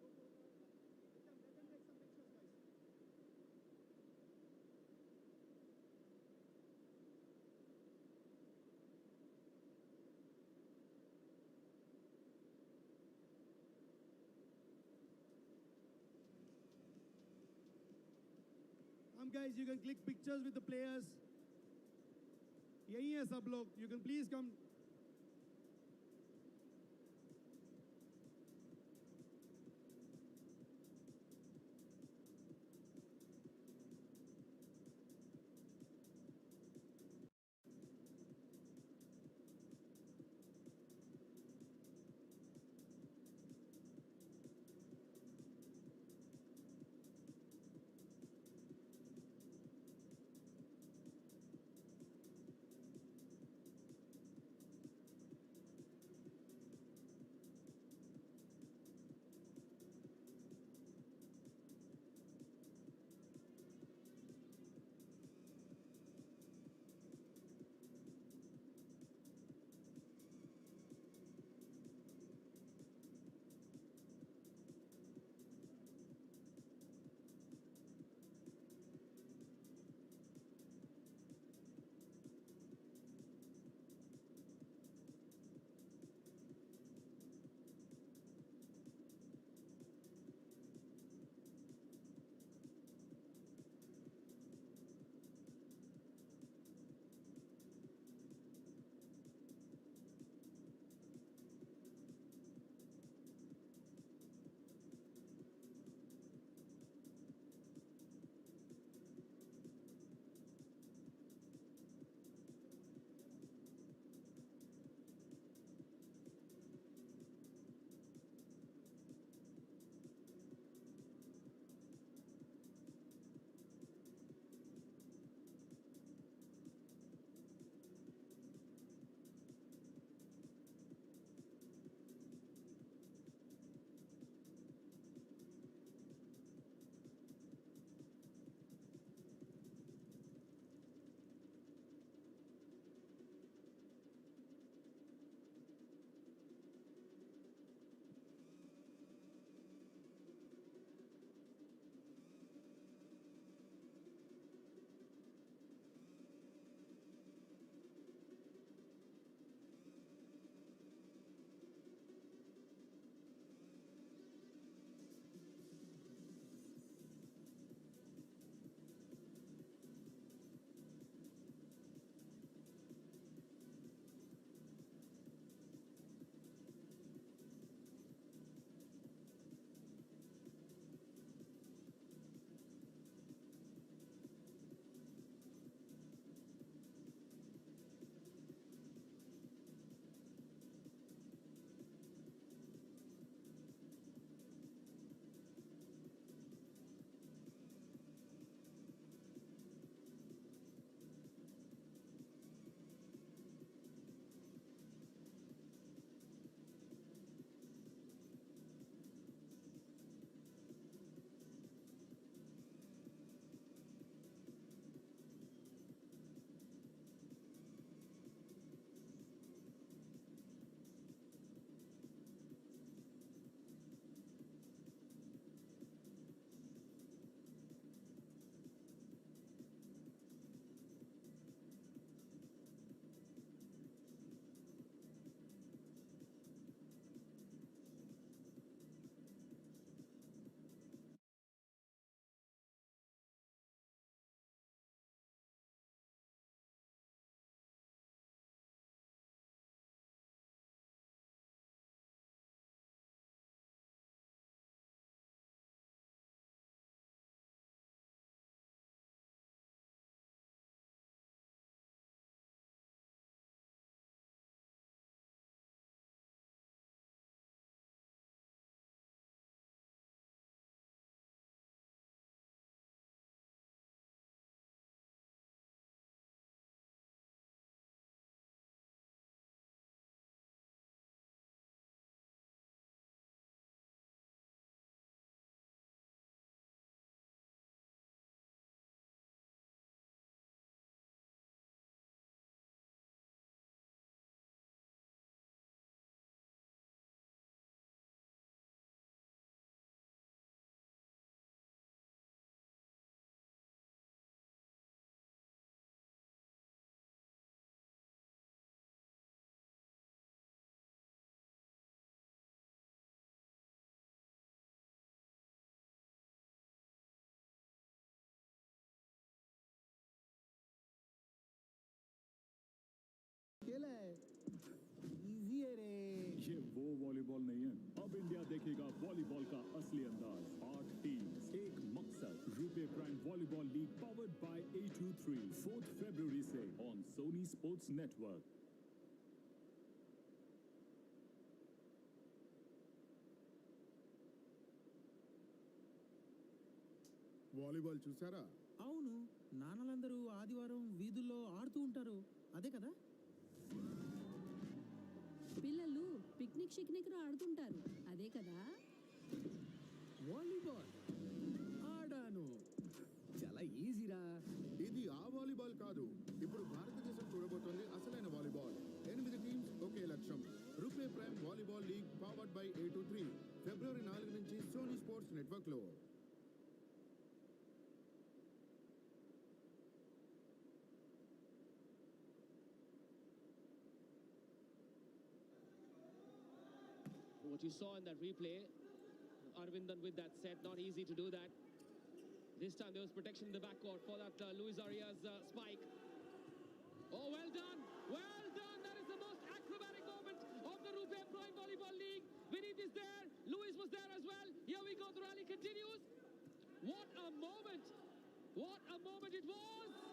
Let them take some pictures, guys. Guys, you can click pictures with the players. यही है सब लोग. You can please come. खेल है easy है रे ये वो वॉलीबॉल नहीं है। अब इंडिया देखेगा वॉलीबॉल का असली अंदाज। 8 टीम्स, एक मकसद। RuPay prime volleyball league powered by A23 4th February से on Sony sports network. Volleyball చూసారా? అవును నాన్నలందరూ ఆదివారం వీధుల్లో ఆడుతూ ఉంటారు అదే కదా పిల్లలు పిక్నిక్ షిక్నిక్ ఆడుతుంటారు అదే కదా వాలీబాల్ ఆడాను చాలా ఈజీరా ఇది ఆ వాలీబాల్ కాదు. ఇప్పుడు భారతదేశం చూడబోతోంది అసలైన వాలీబాల్. 8 టీమ్స్ ఒకే లక్ష్యం. RuPay prime volleyball league powered by A23 ఫిబ్రవరి 4 నుంచి సోనీ స్పోర్ట్స్ నెట్వర్క్ లో. What you saw in that replay, Arvindan with that set, not easy to do that. This time there was protection in the backcourt for that Luis Arias spike. Oh, well done! Well done! That is the most acrobatic moment of the Rupe Prime Volleyball League. Vineet is there. Luis was there as well. Here we go. The rally continues. What a moment! What a moment it was!